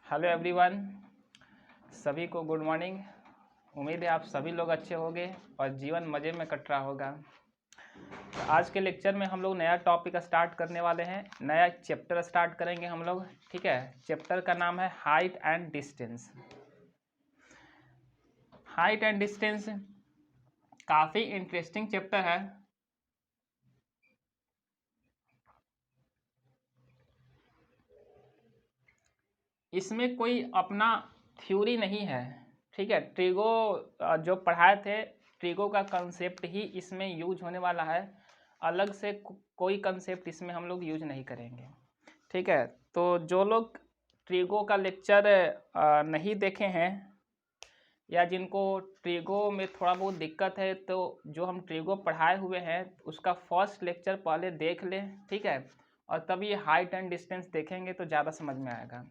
Hello everyone, सभी को good morning. उम्मीद है आप सभी लोग अच्छे होंगे और जीवन मज़े में कट रहा होगा। तो आज के लेक्चर में हम लोग नया टॉपिक स्टार्ट करने वाले हैं, नया चैप्टर स्टार्ट करेंगे हम लोग। ठीक है, चैप्टर का नाम है height and distance. Height and distance काफ़ी इंटरेस्टिंग चैप्टर है। इसमें कोई अपना थ्योरी नहीं है। ठीक है, ट्रिगो जो पढ़ाए थे, ट्रिगो का कंसेप्ट ही इसमें यूज होने वाला है। अलग से कोई कंसेप्ट इसमें हम लोग यूज नहीं करेंगे। ठीक है, तो जो लोग ट्रिगो का लेक्चर नहीं देखे हैं या जिनको ट्रिगो में थोड़ा बहुत दिक्कत है, तो जो हम ट्रिगो पढ़ाए हुए हैं उसका फर्स्ट लेक्चर पहले देख लें। ठीक है, और तब ये हाइट एंड डिस्टेंस देखेंगे तो ज़्यादा समझ में आएगा।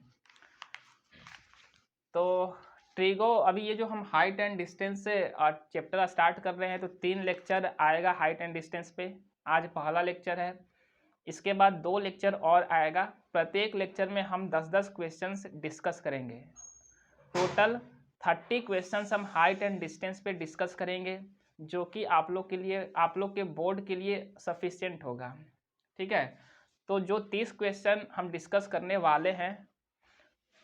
तो ट्रिगो अभी ये जो हम हाइट एंड डिस्टेंस से चैप्टर स्टार्ट कर रहे हैं, तो 3 लेक्चर आएगा हाइट एंड डिस्टेंस पे। आज पहला लेक्चर है, इसके बाद 2 लेक्चर और आएगा। प्रत्येक लेक्चर में हम 10-10 क्वेश्चंस डिस्कस करेंगे। टोटल 30 क्वेश्चंस हम हाइट एंड डिस्टेंस पे डिस्कस करेंगे, जो कि आप लोग के लिए, आप लोग के बोर्ड के लिए सफिशिएंट होगा। ठीक है, तो जो 30 क्वेश्चन हम डिस्कस करने वाले हैं,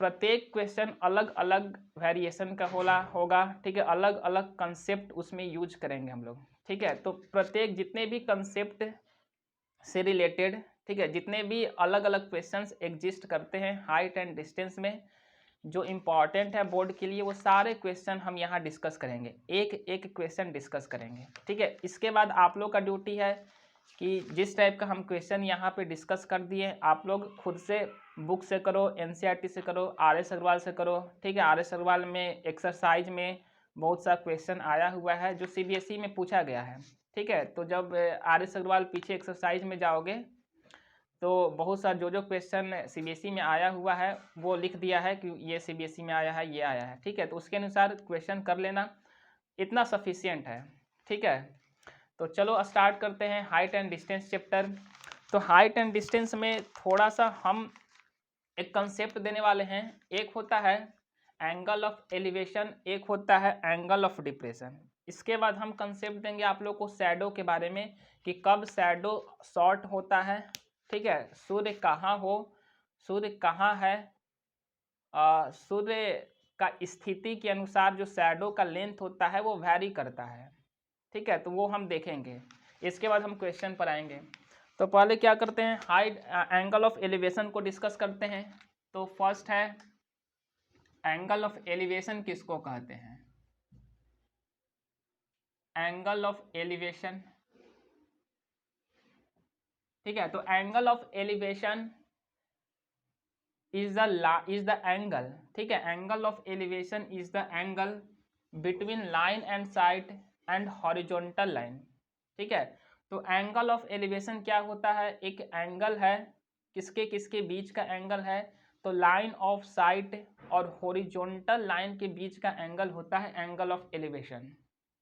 प्रत्येक क्वेश्चन अलग अलग वेरिएशन का होगा। ठीक है, अलग अलग कंसेप्ट उसमें यूज करेंगे हम लोग। ठीक है, तो प्रत्येक जितने भी कंसेप्ट से रिलेटेड, ठीक है, जितने भी अलग अलग क्वेश्चंस एग्जिस्ट करते हैं हाइट एंड डिस्टेंस में, जो इम्पॉर्टेंट है बोर्ड के लिए, वो सारे क्वेश्चन हम यहाँ डिस्कस करेंगे। एक एक क्वेश्चन डिस्कस करेंगे। ठीक है, इसके बाद आप लोग का ड्यूटी है कि जिस टाइप का हम क्वेश्चन यहाँ पे डिस्कस कर दिए, आप लोग खुद से बुक से करो, एनसीईआरटी से करो, आर.एस. अग्रवाल से करो। ठीक है, आर.एस. अग्रवाल में एक्सरसाइज में बहुत सा क्वेश्चन आया हुआ है जो सीबीएसई में पूछा गया है। ठीक है, तो जब आर.एस. अग्रवाल पीछे एक्सरसाइज में जाओगे तो बहुत सा जो क्वेश्चन सीबीएसई में आया हुआ है वो लिख दिया है कि ये सीबीएसई में आया है, ये आया है। ठीक है, तो उसके अनुसार क्वेश्चन कर लेना, इतना सफिशियंट है। ठीक है, तो चलो स्टार्ट करते हैं हाइट एंड डिस्टेंस चैप्टर। तो हाइट एंड डिस्टेंस में थोड़ा सा हम एक कंसेप्ट देने वाले हैं। एक होता है एंगल ऑफ एलिवेशन, एक होता है एंगल ऑफ डिप्रेशन। इसके बाद हम कंसेप्ट देंगे आप लोग को शैडो के बारे में, कि कब शैडो शॉर्ट होता है। ठीक है, सूर्य कहाँ हो, सूर्य कहाँ है, सूर्य का स्थिति के अनुसार जो शैडो का लेंथ होता है वो वैरी करता है। ठीक है, तो वो हम देखेंगे। इसके बाद हम क्वेश्चन पर आएंगे। तो पहले क्या करते हैं, हाइट एंगल ऑफ एलिवेशन को डिस्कस करते हैं। तो फर्स्ट है एंगल ऑफ एलिवेशन किसको कहते हैं। एंगल ऑफ एलिवेशन, ठीक है, तो angle of elevation is the angle, ठीक है, angle of elevation is the angle between line and side and horizontal line. ठीक है, तो एंगल ऑफ एलिवेशन क्या होता है, एक एंगल है, किसके किसके बीच का एंगल है, तो लाइन ऑफ साइट और हॉरिजॉन्टल लाइन के बीच का एंगल होता है एंगल ऑफ एलिवेशन।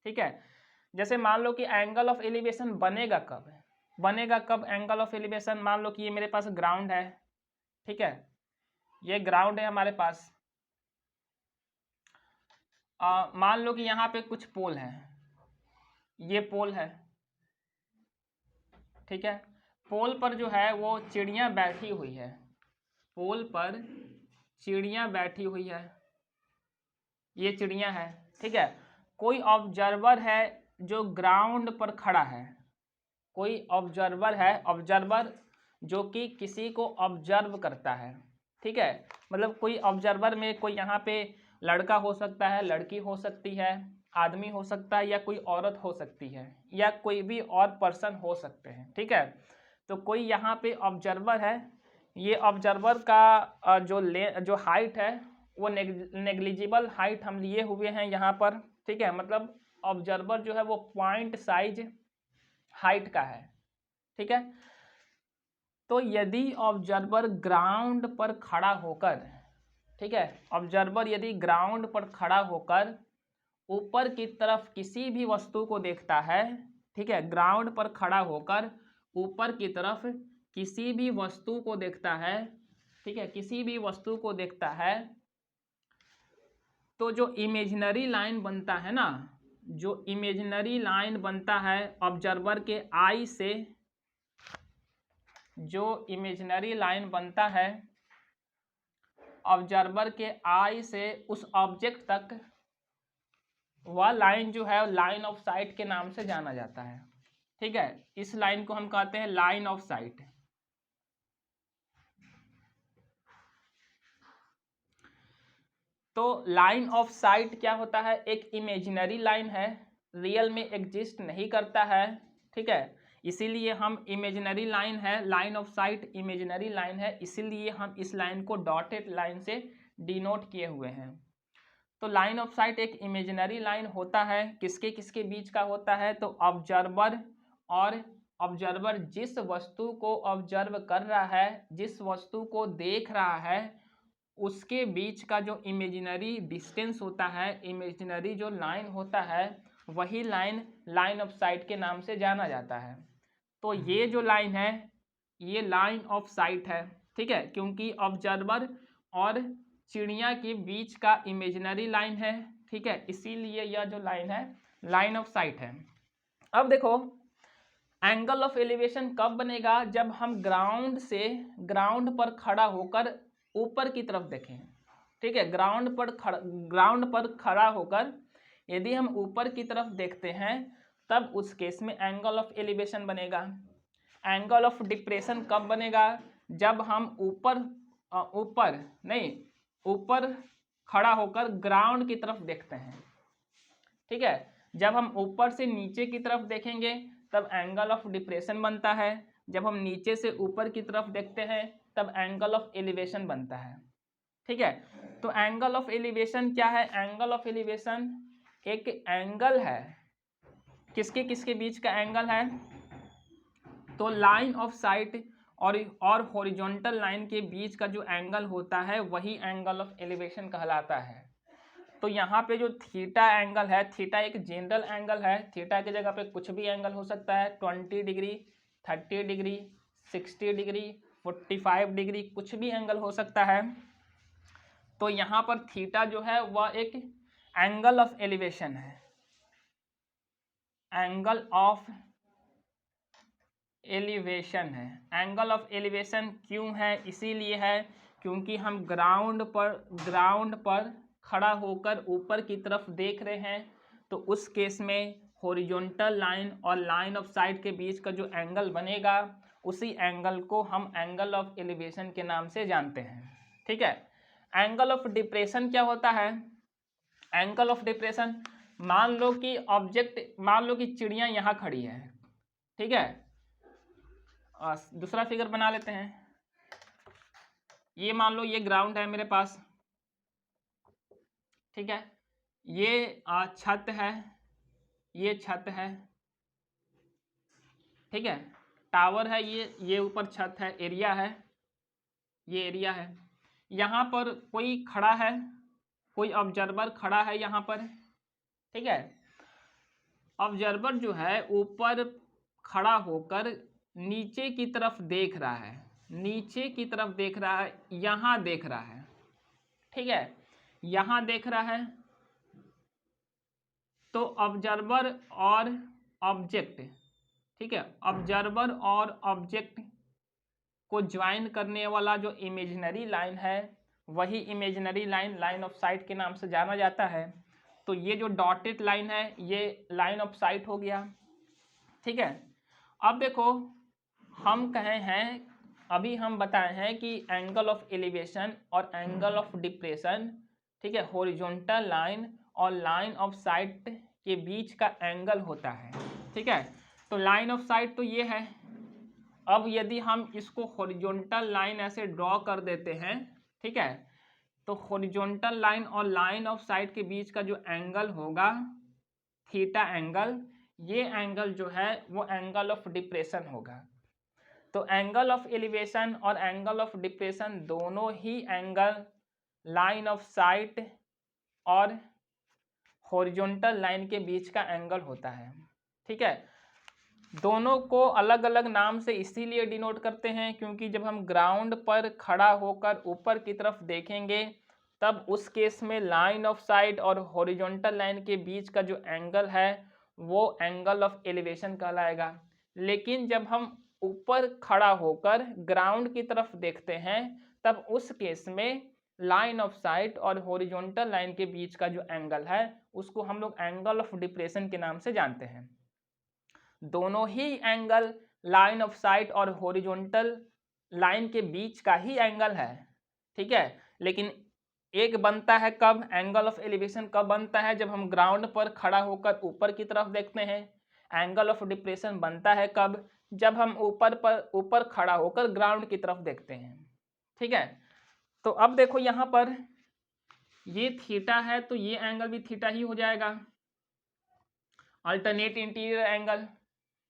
ठीक है, जैसे मान लो कि एंगल ऑफ एलिवेशन बनेगा कब, बनेगा कब एंगल ऑफ एलिवेशन, मान लो कि ये मेरे पास ग्राउंड है। ठीक है, ये ग्राउंड है हमारे पास। मान लो कि यहाँ पे कुछ पोल है, ये पोल है। ठीक है, पोल पर जो है वो चिड़ियाँ बैठी हुई है, पोल पर चिड़ियाँ बैठी हुई है, ये चिड़ियाँ है। ठीक है, कोई ऑब्जर्वर है जो ग्राउंड पर खड़ा है, कोई ऑब्जर्वर है, ऑब्जर्वर जो कि किसी को ऑब्जर्व करता है। ठीक है, मतलब कोई ऑब्जर्वर में कोई यहाँ पे लड़का हो सकता है, लड़की हो सकती है, आदमी हो सकता है, या कोई औरत हो सकती है, या कोई भी और पर्सन हो सकते हैं। ठीक है, तो कोई यहाँ पे ऑब्जर्वर है, ये ऑब्जर्वर का जो हाइट है वो नेग्लिजिबल हाइट हम लिए हुए हैं यहाँ पर। ठीक है, मतलब ऑब्जर्वर जो है वो पॉइंट साइज हाइट का है। ठीक है, तो यदि ऑब्जर्वर ग्राउंड पर खड़ा होकर, ठीक है, ऑब्जर्वर यदि ग्राउंड पर खड़ा होकर ऊपर की तरफ किसी भी वस्तु को देखता है, ठीक है, ग्राउंड पर खड़ा होकर ऊपर की तरफ किसी भी वस्तु को देखता है, ठीक है, किसी भी वस्तु को देखता है, तो जो इमेजिनरी लाइन बनता है ना, जो इमेजिनरी लाइन बनता है ऑब्जर्वर के आई से, जो इमेजिनरी लाइन बनता है ऑब्जर्वर के आई से उस ऑब्जेक्ट तक, वह लाइन जो है लाइन ऑफ साइट के नाम से जाना जाता है। ठीक है, इस लाइन को हम कहते हैं लाइन ऑफ साइट। तो लाइन ऑफ साइट क्या होता है? एक इमेजिनरी लाइन है, रियल में एग्जिस्ट नहीं करता है। ठीक है, इसीलिए हम इमेजिनरी लाइन है, line of site imaginary line है, इसीलिए हम इस लाइन को डॉटेड लाइन से डिनोट किए हुए हैं। तो लाइन ऑफ साइट एक इमेजिनरी लाइन होता है, किसके किसके बीच का होता है? तो ऑब्जर्वर और ऑब्जर्वर जिस वस्तु को ऑब्जर्व कर रहा है, जिस वस्तु को देख रहा है, उसके बीच का जो इमेजिनरी डिस्टेंस होता है, इमेजिनरी जो लाइन होता है, वही लाइन लाइन ऑफ साइट के नाम से जाना जाता है। तो ये जो लाइन है ये लाइन ऑफ साइट है। ठीक है, क्योंकि ऑब्जर्वर और चिड़िया के बीच का इमेजिनरी लाइन है। ठीक है, इसीलिए यह जो लाइन है लाइन ऑफ साइट है। अब देखो, एंगल ऑफ एलिवेशन कब बनेगा? जब हम ग्राउंड से, ग्राउंड पर खड़ा होकर ऊपर की तरफ देखें। ठीक है, ग्राउंड पर खड़ा होकर यदि हम ऊपर की तरफ देखते हैं, तब उस केस में एंगल ऑफ एलिवेशन बनेगा। एंगल ऑफ डिप्रेशन कब बनेगा? जब हम ऊपर खड़ा होकर ग्राउंड की तरफ देखते हैं। ठीक है, जब हम ऊपर से नीचे की तरफ देखेंगे तब एंगल ऑफ डिप्रेशन बनता है। जब हम नीचे से ऊपर की तरफ देखते हैं तब एंगल ऑफ एलिवेशन बनता है। ठीक है, तो एंगल ऑफ एलिवेशन क्या है? एंगल ऑफ एलिवेशन एक एंगल है, किसके किसके बीच का एंगल है? तो लाइन ऑफ साइट और हॉरिजॉन्टल लाइन के बीच का जो एंगल होता है वही एंगल ऑफ एलिवेशन कहलाता है। तो यहाँ पे जो थीटा एंगल है, थीटा एक जनरल एंगल है, थीटा की जगह पे कुछ भी एंगल हो सकता है, 20 डिग्री, 30 डिग्री, 60 डिग्री, 45 डिग्री, कुछ भी एंगल हो सकता है। तो यहाँ पर थीटा जो है वह एक एंगल ऑफ एलिवेशन है। एंगल ऑफ एलिवेशन है। एंगल ऑफ एलिवेशन क्यों है? इसीलिए है क्योंकि हम ग्राउंड पर खड़ा होकर ऊपर की तरफ देख रहे हैं, तो उस केस में हॉरिजॉन्टल लाइन और लाइन ऑफ साइट के बीच का जो एंगल बनेगा, उसी एंगल को हम एंगल ऑफ एलिवेशन के नाम से जानते हैं। ठीक है, एंगल ऑफ डिप्रेशन क्या होता है? एंगल ऑफ डिप्रेशन, मान लो कि चिड़िया यहाँ खड़ी है। ठीक है, दूसरा फिगर बना लेते हैं। ये मान लो ये ग्राउंड है मेरे पास। ठीक है, ये छत है, ये छत है। ठीक है, टावर है, ये ऊपर छत है, एरिया है, ये एरिया है। यहाँ पर कोई खड़ा है, कोई ऑब्जर्वर खड़ा है यहाँ पर। ठीक है, ऑब्जर्वर जो है ऊपर खड़ा होकर नीचे की तरफ देख रहा है, नीचे की तरफ देख रहा है, यहाँ देख रहा है। ठीक है, यहाँ देख रहा है। तो ऑब्जर्वर और ऑब्जेक्ट, ठीक है, ऑब्जर्वर और ऑब्जेक्ट को ज्वाइन करने वाला जो इमेजिनरी लाइन है, वही imaginary line line of site के नाम से जाना जाता है। तो ये जो डॉटेड लाइन है ये लाइन ऑफ साइट हो गया। ठीक है, अब देखो, हम कहे हैं, अभी हम बताए हैं कि एंगल ऑफ एलिवेशन और एंगल ऑफ डिप्रेशन, ठीक है, हॉरिजॉन्टल लाइन और लाइन ऑफ साइट के बीच का एंगल होता है। ठीक है, तो लाइन ऑफ साइट तो ये है। अब यदि हम इसको हॉरिजॉन्टल लाइन ऐसे ड्रॉ कर देते हैं, ठीक है, तो हॉरिजॉन्टल लाइन और लाइन ऑफ साइट के बीच का जो एंगल होगा, थीटा एंगल, ये एंगल जो है वो एंगल ऑफ डिप्रेशन होगा। तो एंगल ऑफ एलिवेशन और एंगल ऑफ डिप्रेशन दोनों ही एंगल लाइन ऑफ साइट और हॉरिजॉन्टल लाइन के बीच का एंगल होता है। ठीक है, दोनों को अलग अलग नाम से इसीलिए डिनोट करते हैं क्योंकि जब हम ग्राउंड पर खड़ा होकर ऊपर की तरफ देखेंगे तब उस केस में लाइन ऑफ साइट और हॉरिजॉन्टल लाइन के बीच का जो एंगल है वो एंगल ऑफ एलिवेशन कहलाएगा। लेकिन जब हम ऊपर खड़ा होकर ग्राउंड की तरफ देखते हैं तब उस केस में लाइन ऑफ साइट और हॉरिजॉन्टल लाइन के बीच का जो एंगल है उसको हम लोग एंगल ऑफ डिप्रेशन के नाम से जानते हैं। दोनों ही एंगल लाइन ऑफ साइट और हॉरिजॉन्टल लाइन के बीच का ही एंगल है, ठीक है। लेकिन एक बनता है कब, एंगल ऑफ एलिवेशन कब बनता है, जब हम ग्राउंड पर खड़ा होकर ऊपर की तरफ देखते हैं। एंगल ऑफ डिप्रेशन बनता है कब, जब हम ऊपर खड़ा होकर ग्राउंड की तरफ देखते हैं, ठीक है। तो अब देखो यहाँ पर ये थीटा है तो ये एंगल भी थीटा ही हो जाएगा, अल्टरनेट इंटीरियर एंगल,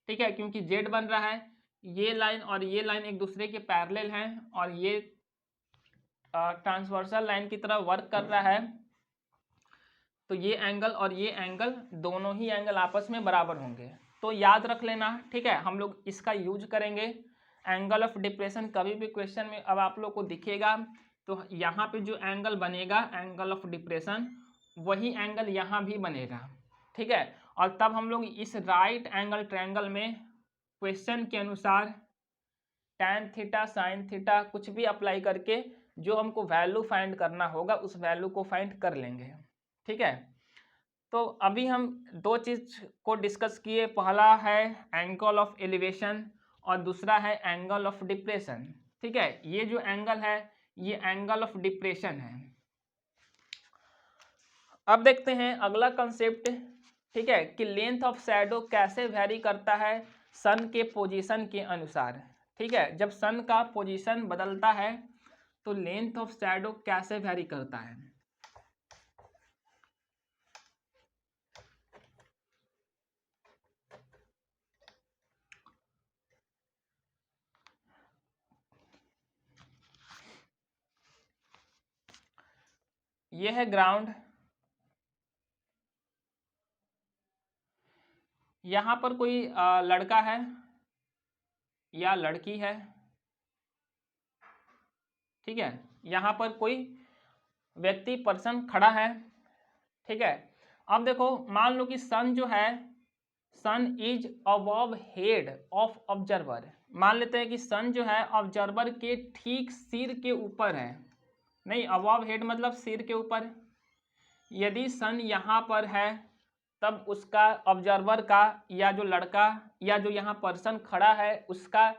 ठीक है, क्योंकि जेड बन रहा है, ये लाइन और ये लाइन एक दूसरे के पैरेलल हैं और ये ट्रांसवर्सल लाइन की तरह वर्क कर रहा है, तो ये एंगल और ये एंगल दोनों ही एंगल आपस में बराबर होंगे। तो याद रख लेना, ठीक है, हम लोग इसका यूज करेंगे। एंगल ऑफ डिप्रेशन कभी भी क्वेश्चन में अब आप लोग को दिखेगा तो यहाँ पे जो एंगल बनेगा एंगल ऑफ डिप्रेशन वही एंगल यहाँ भी बनेगा, ठीक है। और तब हम लोग इस राइट एंगल ट्रायंगल में क्वेश्चन के अनुसार tan थीटा साइन थीटा कुछ भी अप्लाई करके जो हमको वैल्यू फाइंड करना होगा उस वैल्यू को फाइंड कर लेंगे, ठीक है। तो अभी हम दो चीज को डिस्कस किए, पहला है एंगल ऑफ एलिवेशन और दूसरा है एंगल ऑफ डिप्रेशन, ठीक है। ये जो एंगल है ये एंगल ऑफ डिप्रेशन है। अब देखते हैं अगला कंसेप्ट, ठीक है, कि लेंथ ऑफ शैडो कैसे वैरी करता है सन के पोजीशन के अनुसार, ठीक है। जब सन का पोजीशन बदलता है तो लेंथ ऑफ शैडो कैसे वैरी करता है। ये है ग्राउंड, यहाँ पर कोई लड़का है या लड़की है, ठीक है, यहाँ पर कोई व्यक्ति पर्सन खड़ा है, ठीक है। अब देखो मान लो कि सन जो है sun is above head of observer, मान लेते हैं कि सन जो है ऑब्जर्वर के ठीक सिर के ऊपर है, नहीं अबव हेड मतलब सिर के ऊपर। यदि सन यहाँ पर है तब उसका ऑब्जर्वर का या जो लड़का या जो यहाँ पर्सन खड़ा है उसका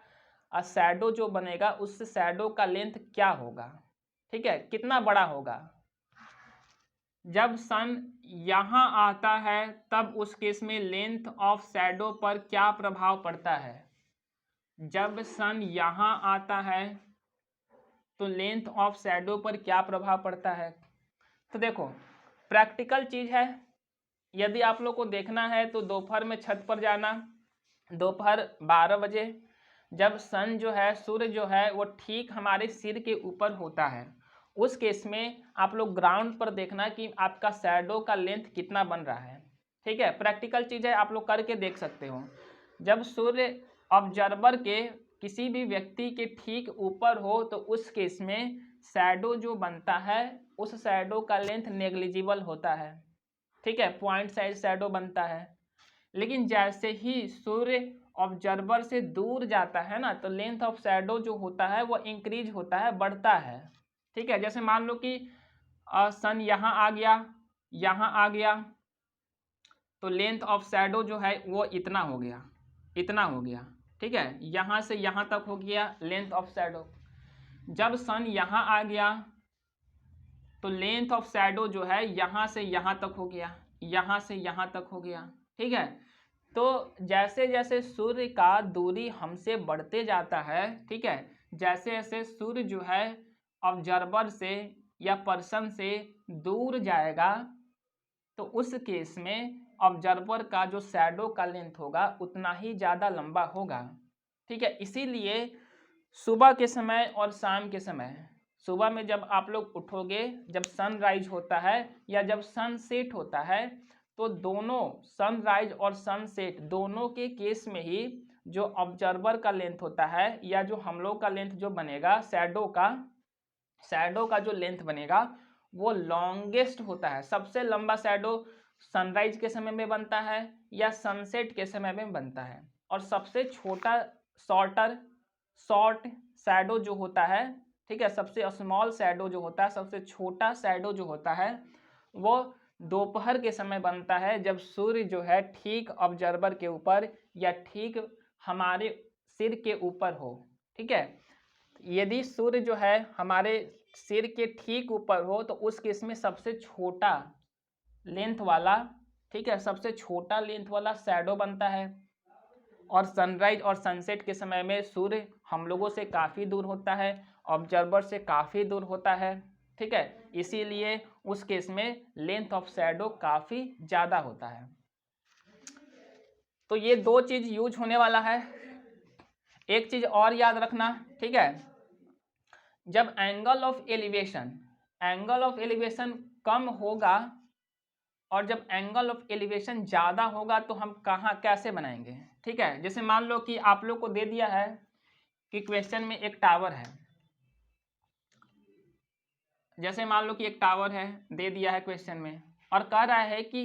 शैडो जो बनेगा उस शैडो का लेंथ क्या होगा, ठीक है, कितना बड़ा होगा। जब सन यहाँ आता है तब उस केस में लेंथ ऑफ शैडो पर क्या प्रभाव पड़ता है। जब सन यहाँ आता है तो लेंथ ऑफ शैडो पर क्या प्रभाव पड़ता है। तो देखो प्रैक्टिकल चीज है, यदि आप लोग को देखना है तो दोपहर में छत पर जाना, दोपहर 12 बजे जब सन जो है सूर्य जो है वो ठीक हमारे सिर के ऊपर होता है, उस केस में आप लोग ग्राउंड पर देखना कि आपका शैडो का लेंथ कितना बन रहा है, ठीक है। प्रैक्टिकल चीज़ है, आप लोग करके देख सकते हो। जब सूर्य ऑब्जर्वर के किसी भी व्यक्ति के ठीक ऊपर हो तो उस केस में शैडो जो बनता है उस शैडो का लेंथ नेग्लिजिबल होता है, ठीक है, पॉइंट साइज शैडो बनता है। लेकिन जैसे ही सूर्य ऑब्जर्वर से दूर जाता है ना तो लेंथ ऑफ शैडो जो होता है वो इंक्रीज होता है, बढ़ता है, ठीक है। जैसे मान लो कि सन यहाँ आ गया, यहाँ आ गया तो लेंथ ऑफ शैडो जो है वो इतना हो गया, इतना हो गया, ठीक है, यहाँ से यहाँ तक हो गया लेंथ ऑफ शैडो। जब सन यहाँ आ गया तो लेंथ ऑफ शैडो जो है यहाँ से यहाँ तक हो गया, यहाँ से यहाँ तक हो गया, ठीक है। तो जैसे जैसे सूर्य का दूरी हमसे बढ़ते जाता है, ठीक है, जैसे जैसे सूर्य जो है ऑब्जर्वर से या पर्सन से दूर जाएगा तो उस केस में ऑब्जर्वर का जो शैडो का लेंथ होगा उतना ही ज़्यादा लंबा होगा, ठीक है। इसीलिए सुबह के समय और शाम के समय, सुबह में जब आप लोग उठोगे जब सनराइज होता है या जब सनसेट होता है तो दोनों सनराइज और सनसेट दोनों के केस में ही जो ऑब्जर्वर का लेंथ होता है या जो हम लोग का लेंथ जो बनेगा शैडो का जो लेंथ बनेगा वो लॉन्गेस्ट होता है। सबसे लंबा शैडो सनराइज के समय में बनता है या सनसेट के समय में बनता है, और सबसे छोटा शॉर्ट शैडो जो होता है, ठीक है, सबसे स्मॉल शैडो जो होता है, सबसे छोटा शैडो जो होता है, वो दोपहर के समय बनता है, जब सूर्य जो है ठीक ऑब्जर्वर के ऊपर या ठीक हमारे सिर के ऊपर हो। ठीक है, यदि सूर्य जो है हमारे सिर के ठीक ऊपर हो तो उस केस में सबसे छोटा लेंथ वाला, ठीक है, सबसे छोटा लेंथ वाला शैडो बनता है। और सनराइज और सनसेट के समय में सूर्य हम लोगों से काफ़ी दूर होता है, ऑब्जर्वर से काफ़ी दूर होता है। ठीक है, इसीलिए उस केस में लेंथ ऑफ शैडो काफ़ी ज़्यादा होता है। तो ये दो चीज़ यूज होने वाला है। एक चीज़ और याद रखना, ठीक है, जब एंगल ऑफ एलिवेशन कम होगा और जब एंगल ऑफ एलिवेशन ज़्यादा होगा तो हम कहाँ कैसे बनाएंगे। ठीक है, जैसे मान लो कि आप लोग को दे दिया है कि क्वेश्चन में एक टावर है, जैसे मान लो कि एक टावर है, दे दिया है क्वेश्चन में, और कह रहा है कि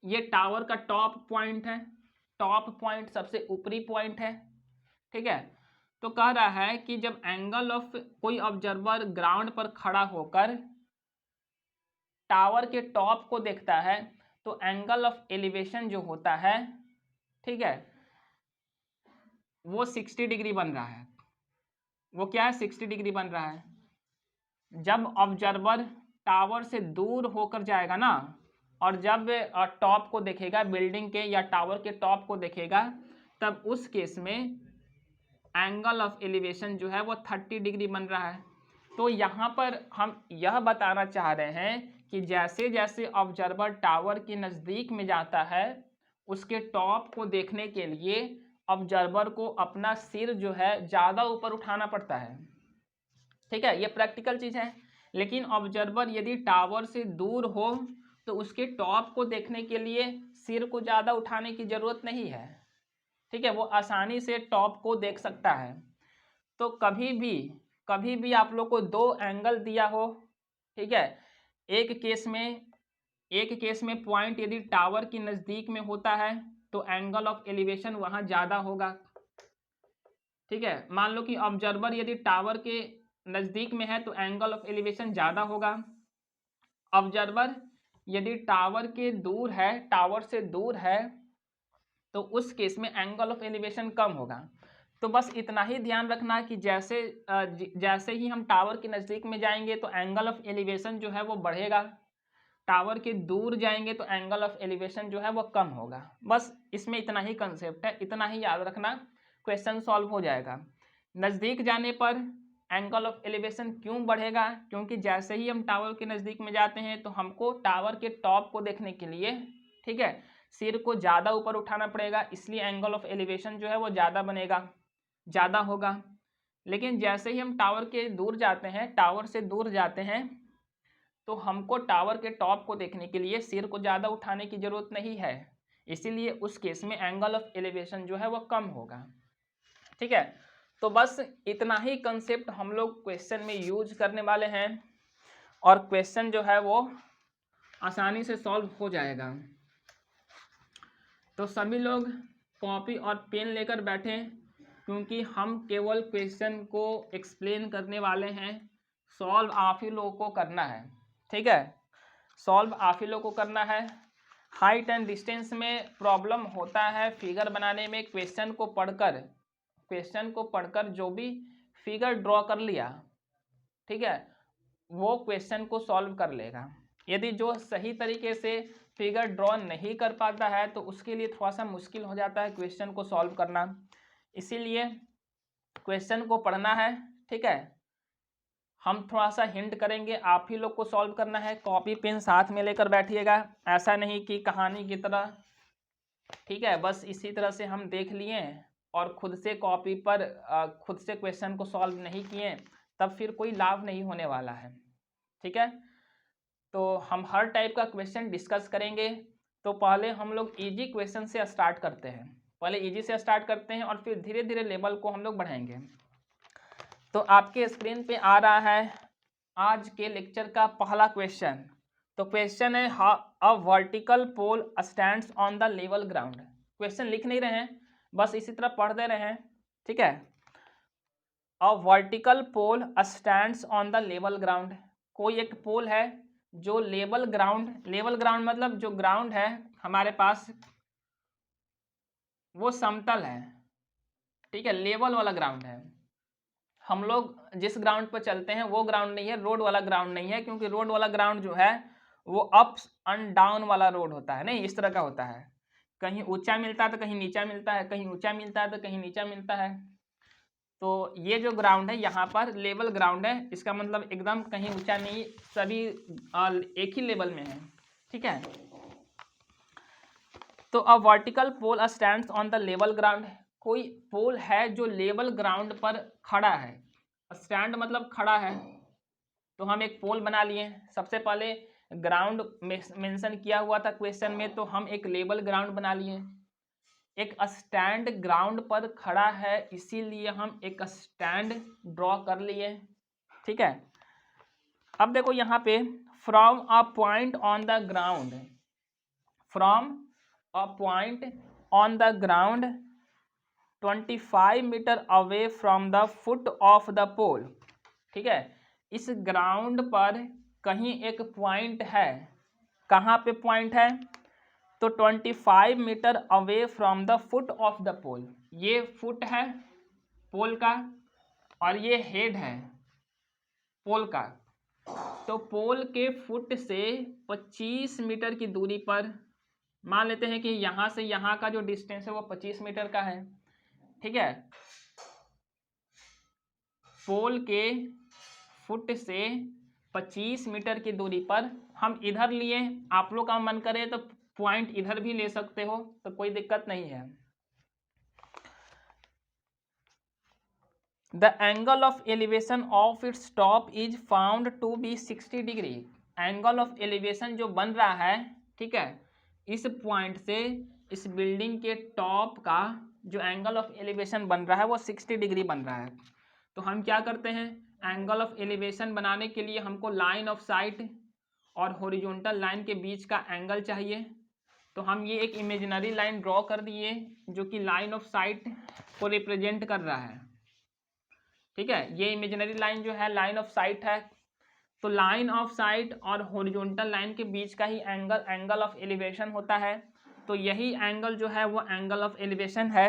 ये टावर का टॉप पॉइंट है, टॉप पॉइंट सबसे ऊपरी पॉइंट है। ठीक है, तो कह रहा है कि जब एंगल ऑफ कोई ऑब्जर्वर ग्राउंड पर खड़ा होकर टावर के टॉप को देखता है तो एंगल ऑफ एलिवेशन जो होता है, ठीक है, वो 60 डिग्री बन रहा है। वो क्या है, 60 डिग्री बन रहा है। जब ऑब्जर्वर टावर से दूर होकर जाएगा ना, और जब टॉप को देखेगा, बिल्डिंग के या टावर के टॉप को देखेगा, तब उस केस में एंगल ऑफ एलिवेशन जो है वो 30 डिग्री बन रहा है। तो यहाँ पर हम यह बताना चाह रहे हैं कि जैसे जैसे ऑब्जर्वर टावर के नज़दीक में जाता है, उसके टॉप को देखने के लिए ऑब्जर्वर को अपना सिर जो है ज़्यादा ऊपर उठाना पड़ता है। ठीक है, ये प्रैक्टिकल चीज़ है। लेकिन ऑब्जर्वर यदि टावर से दूर हो तो उसके टॉप को देखने के लिए सिर को ज़्यादा उठाने की ज़रूरत नहीं है। ठीक है, वो आसानी से टॉप को देख सकता है। तो कभी भी आप लोग को दो एंगल दिया हो, ठीक है, एक केस में पॉइंट यदि टावर के नज़दीक में होता है तो एंगल ऑफ एलिवेशन वहाँ ज़्यादा होगा। ठीक है, मान लो कि ऑब्जर्वर यदि टावर के नज़दीक में है तो एंगल ऑफ एलिवेशन ज़्यादा होगा। ऑब्जर्वर यदि टावर से दूर है तो उस केस में एंगल ऑफ एलिवेशन कम होगा। तो बस इतना ही ध्यान रखना कि जैसे ही हम टावर के नज़दीक में जाएंगे तो एंगल ऑफ एलिवेशन जो है वो बढ़ेगा, टावर के दूर जाएंगे तो एंगल ऑफ एलिवेशन जो है वो कम होगा। बस इसमें इतना ही कंसेप्ट है, इतना ही याद रखना, क्वेश्चन सॉल्व हो जाएगा। नज़दीक जाने पर एंगल ऑफ एलिवेशन क्यों बढ़ेगा, क्योंकि जैसे ही हम टावर के नज़दीक में जाते हैं तो हमको टावर के टॉप को देखने के लिए, ठीक है, सिर को ज़्यादा ऊपर उठाना पड़ेगा, इसलिए एंगल ऑफ एलिवेशन जो है वो ज़्यादा होगा। लेकिन जैसे ही हम टावर से दूर जाते हैं तो हमको टावर के टॉप को देखने के लिए सिर को ज़्यादा उठाने की ज़रूरत नहीं है, इसीलिए उस केस में एंगल ऑफ एलिवेशन जो है वो कम होगा। ठीक है, तो बस इतना ही कंसेप्ट हम लोग क्वेश्चन में यूज करने वाले हैं और क्वेश्चन जो है वो आसानी से सॉल्व हो जाएगा। तो सभी लोग कॉपी और पेन लेकर बैठें, क्योंकि हम केवल क्वेश्चन को एक्सप्लेन करने वाले हैं, सॉल्व आप ही लोगों को करना है। ठीक है, सॉल्व आप ही लोगों को करना है। हाइट एंड डिस्टेंस में प्रॉब्लम होता है फिगर बनाने में, क्वेश्चन को पढ़कर जो भी फिगर ड्रॉ कर लिया, ठीक है, वो क्वेश्चन को सॉल्व कर लेगा। यदि जो सही तरीके से फिगर ड्रॉ नहीं कर पाता है तो उसके लिए थोड़ा सा मुश्किल हो जाता है क्वेश्चन को सॉल्व करना, इसीलिए क्वेश्चन को पढ़ना है। ठीक है, हम थोड़ा सा हिंट करेंगे, आप ही लोग को सॉल्व करना है। कॉपी पेन साथ में लेकर बैठिएगा, ऐसा नहीं कि कहानी की तरह। ठीक है, बस इसी तरह से हम देख लिए और खुद से कॉपी पर खुद से क्वेश्चन को सॉल्व नहीं किए, तब फिर कोई लाभ नहीं होने वाला है। ठीक है, तो हम हर टाइप का क्वेश्चन डिस्कस करेंगे। तो पहले हम लोग इजी क्वेश्चन से स्टार्ट करते हैं, और फिर धीरे धीरे लेवल को हम लोग बढ़ाएंगे। तो आपके स्क्रीन पे आ रहा है आज के लेक्चर का पहला क्वेश्चन। तो क्वेश्चन है how a vertical pole stands on the level ground. Question लिख नहीं रहे हैं, बस इसी तरह पढ़ दे रहे हैं, ठीक है। A vertical pole stands on the level ground. कोई एक पोल है जो लेवल ग्राउंड मतलब जो ग्राउंड है हमारे पास वो समतल है, ठीक है, लेवल वाला ग्राउंड है। हम लोग जिस ग्राउंड पर चलते हैं वो ग्राउंड नहीं है, रोड वाला ग्राउंड नहीं है, क्योंकि रोड वाला ग्राउंड जो है वो अप्स एंड डाउन वाला रोड होता है, नहीं इस तरह का होता है। कहीं ऊंचा मिलता है तो कहीं नीचा मिलता है, कहीं ऊंचा मिलता है तो कहीं नीचा मिलता है। तो ये जो ग्राउंड है यहाँ पर लेवल ग्राउंड है, इसका मतलब एकदम कहीं ऊंचा नहीं, सभी एक ही लेवल में है, ठीक है। तो a vertical pole stands on the level ground. कोई पोल है जो लेवल ग्राउंड पर खड़ा है। स्टैंड मतलब खड़ा है, तो हम एक पोल बना लिए। सबसे पहले ग्राउंड मेंशन किया हुआ था क्वेश्चन में, तो हम एक लेवल ग्राउंड बना लिए। एक स्टैंड ग्राउंड पर खड़ा है, इसीलिए हम एक स्टैंड ड्रॉ कर लिए, ठीक है। अब देखो यहाँ पे from a point on the ground, from a point on the ground 25 meter away from the foot of the pole, ठीक है। इस ग्राउंड पर कहीं एक पॉइंट है, कहाँ पे पॉइंट है, तो 25 meter away from the foot of the pole. ये फुट है पोल का और ये हेड है पोल का। तो पोल के फुट से 25 मीटर की दूरी पर, मान लेते हैं कि यहाँ से यहाँ का जो डिस्टेंस है वो 25 मीटर का है, ठीक है। पोल के फुट से 25 मीटर की दूरी पर हम इधर लिए, आप लोग का मन करे तो पॉइंट इधर भी ले सकते हो, तो कोई दिक्कत नहीं है। The angle of elevation of its top is found to be 60 degree. Angle of elevation जो बन रहा है, ठीक है, इस पॉइंट से इस बिल्डिंग के टॉप का जो एंगल ऑफ एलिवेशन बन रहा है वो 60 डिग्री बन रहा है। तो हम क्या करते हैं, एंगल ऑफ एलिवेशन बनाने के लिए हमको लाइन ऑफ साइट और हॉरिजॉन्टल लाइन के बीच का एंगल चाहिए। तो हम ये एक इमेजिनरी लाइन ड्रॉ कर दिए जो कि लाइन ऑफ साइट को रिप्रेजेंट कर रहा है, ठीक है। ये इमेजिनरी लाइन जो है लाइन ऑफ साइट है। तो लाइन ऑफ साइट और हॉरिजॉन्टल लाइन के बीच का ही एंगल ऑफ एलिवेशन होता है। तो यही एंगल जो है वो एंगल ऑफ एलिवेशन है।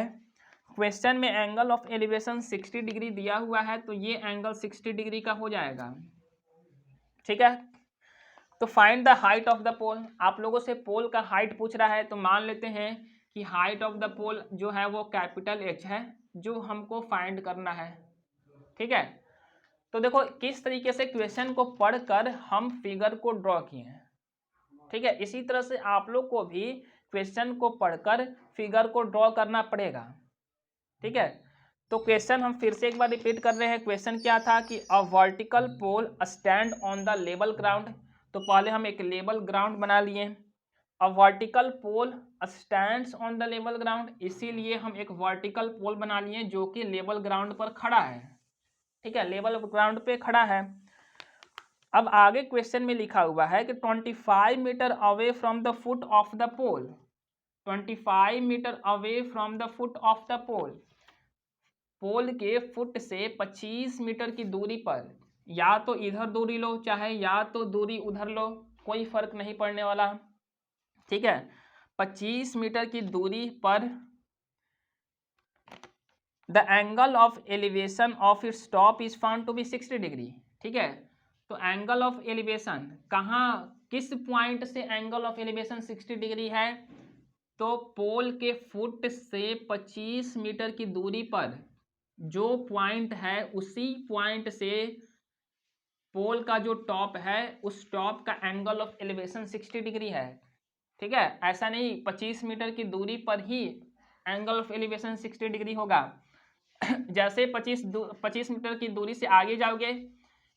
क्वेश्चन में एंगल ऑफ एलिवेशन 60 डिग्री दिया हुआ है, तो ये एंगल 60 डिग्री का हो जाएगा, ठीक है। तो find the height of the pole. आप लोगों से पोल का हाइट पूछ रहा है, तो मान लेते हैं कि हाइट ऑफ द पोल जो है वो कैपिटल H है, जो हमको फाइंड करना है, ठीक है। तो देखो किस तरीके से क्वेश्चन को पढ़कर हम फिगर को ड्रॉ किए हैं, ठीक है। इसी तरह से आप लोग को भी क्वेश्चन को पढ़कर फिगर को ड्रॉ करना पड़ेगा, ठीक है। तो क्वेश्चन हम फिर से एक बार रिपीट कर रहे हैं। क्वेश्चन क्या था कि a vertical pole stand on the level ground. तो पहले हम एक लेवल ग्राउंड बना लिए। A vertical pole stands on the level ground, इसीलिए हम एक वर्टिकल पोल बना लिए जो कि लेवल ग्राउंड पर खड़ा है, ठीक है, लेवल ग्राउंड पे खड़ा है। अब आगे क्वेश्चन में लिखा हुआ है कि 25 meter away from the foot of the pole, 25 meter away from the foot of the pole. Pole के फुट से 25 मीटर की दूरी पर, या तो इधर दूरी लो चाहे या तो दूरी उधर लो, कोई फर्क नहीं पड़ने वाला, ठीक है। 25 मीटर की दूरी पर the angle of elevation of its top is found to be 60 degree, ठीक है। तो एंगल ऑफ एलिवेशन कहाँ, किस पॉइंट से एंगल ऑफ एलिवेशन 60 डिग्री है, तो पोल के फुट से 25 मीटर की दूरी पर जो पॉइंट है उसी पॉइंट से पोल का जो टॉप है उस टॉप का एंगल ऑफ एलिवेशन 60 डिग्री है, ठीक है। ऐसा नहीं 25 मीटर की दूरी पर ही एंगल ऑफ एलिवेशन 60 डिग्री होगा। जैसे 25 मीटर की दूरी से आगे जाओगे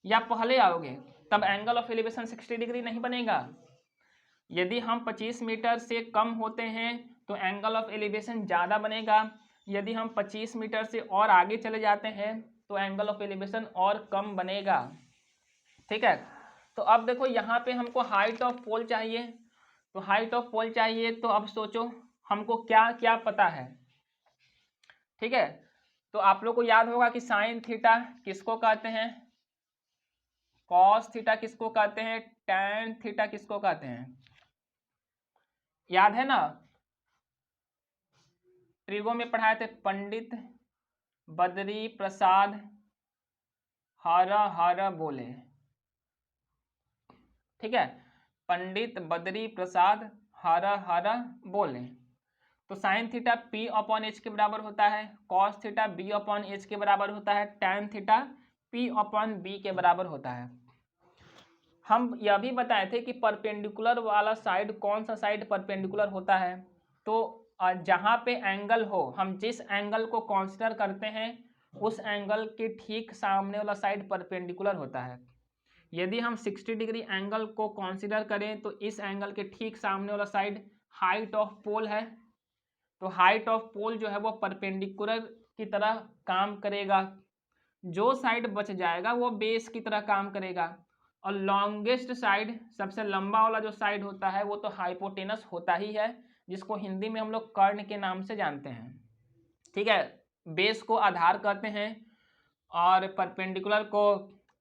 या पहले आओगे तब एंगल ऑफ एलिवेशन 60 डिग्री नहीं बनेगा। यदि हम 25 मीटर से कम होते हैं तो एंगल ऑफ एलिवेशन ज़्यादा बनेगा। यदि हम 25 मीटर से और आगे चले जाते हैं तो एंगल ऑफ एलिवेशन और कम बनेगा, ठीक है। तो अब देखो यहाँ पे हमको हाइट ऑफ पोल चाहिए, तो हाइट ऑफ पोल चाहिए, तो अब सोचो हमको क्या क्या पता है। ठीक है, तो आप लोग को याद होगा कि साइन थीटा किसको कहते हैं, कॉस थीटा किसको कहते हैं, टैन थीटा किसको कहते हैं, याद है ना। ट्रिगो में पढ़ाए थे पंडित बद्री प्रसाद हर हर बोले। ठीक है, पंडित बद्री प्रसाद हर हर बोले। तो sine theta P upon H के बराबर होता है, cos theta B upon H के बराबर होता है, tan theta P upon B के बराबर होता है। हम यह भी बताए थे कि परपेंडिकुलर वाला साइड कौन सा साइड परपेंडिकुलर होता है, तो जहाँ पे एंगल हो, हम जिस एंगल को कंसीडर करते हैं उस एंगल के ठीक सामने वाला साइड परपेंडिकुलर होता है। यदि हम 60 डिग्री एंगल को कंसीडर करें तो इस एंगल के ठीक सामने वाला साइड हाइट ऑफ पोल है, तो हाइट ऑफ पोल जो है वो परपेंडिकुलर की तरह काम करेगा, जो साइड बच जाएगा वो बेस की तरह काम करेगा, और लॉन्गेस्ट साइड सबसे लंबा वाला जो साइड होता है वो तो हाइपोटेनस होता ही है, जिसको हिंदी में हम लोग कर्ण के नाम से जानते हैं। ठीक है, बेस को आधार कहते हैं और परपेंडिकुलर को